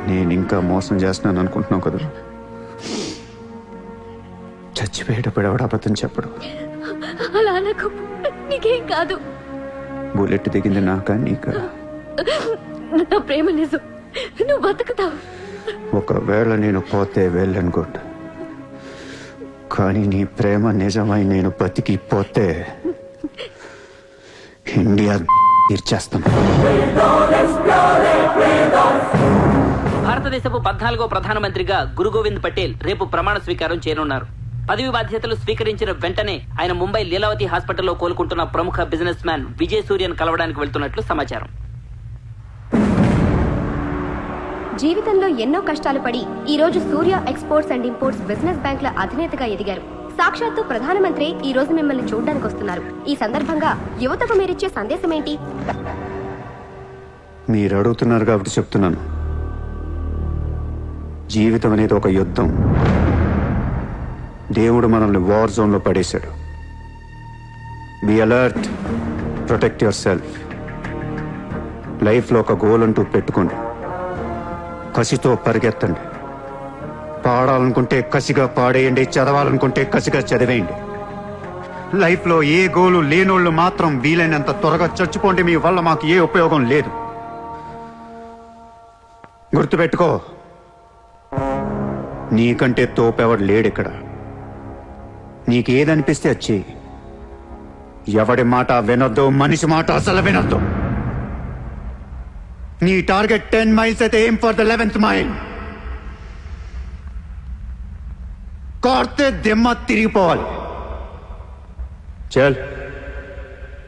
నేను ఇంకా మోసం చేస్తున్నాను అనుకుంటున్నావు కదా? చచ్చిపోయేటప్పుడు ఎవడ అబద్ధం చెప్పడు. అలా అనకు, నీకేం కాదు. బుల్లెట్ దిగింది నాకా నీకా? నా ప్రేమ నిజం, నువ్వు బతుకుతావు. ఒకవేళ నేను పోతే వెళ్ళను గుడ్, కానీ నీ ప్రేమ నిజమై నేను బతికిపోతే ఇండియా తీర్చేస్తాను. భారతదేశపు 14వ ప్రధానమంత్రిగా గురు గోవింద్ పటేల్ రేపు ప్రమాణ స్వీకారం చేయనున్నారు. పదవి బాధ్యతలు స్వీకరించిన వెంటనే ఆయన ముంబై లీలావతి హాస్పిటల్లో కోలుకుంటున్న ప్రముఖ బిజినెస్ మ్యాన్ విజయ్ సూర్యను కలవడానికి వెళ్తున్నట్లు సమాచారం. జీవితంలో ఎన్నో కష్టాలు పడి ఈ రోజు సూర్య ఎక్స్పోర్ట్స్ అండ్ ఇంపోర్ట్స్ బిజినెస్ బ్యాంకుల అధినేతగా ఎదిగారు. సాక్షాత్తు ప్రధానమంత్రి ఈ రోజు మిమ్మల్ని చూడడానికి వస్తున్నారు. ఈ సందర్భంగా యువతకు మీరిచ్చే సందేశం ఏంటి? మీరు అడుగుతున్నారు కాబట్టి చెప్తున్నాను. జీవితం అనేది ఒక యుద్ధం. దేవుడు మనల్ని వార్ జోన్లో పడేశాడు. Be alert, protect your self. లైఫ్లో ఒక గోల్ అంటూ పెట్టుకోండి, కసితో పరిగెత్తండి. పాడాలనుకుంటే కసిగా పాడేయండి, చదవాలనుకుంటే కసిగా చదివేయండి. లైఫ్లో ఏ గోలు లేనోళ్ళు మాత్రం వీలైనంత త్వరగా చచ్చిపోండి. మీ వల్ల మాకు ఏ ఉపయోగం లేదు. గుర్తుపెట్టుకో, నీకంటే తోపెవడు లేడిక్కడ. నీకేదనిపిస్తే వచ్చి ఎవడి మాట వినొద్దు, మనిషి మాట అసలు వినొద్దు. నీ టార్గెట్ 10 మైల్స్ అయితే aim for the 11th mile. కొడితే దిమ్మ తిరిగిపోవాలి. చల్.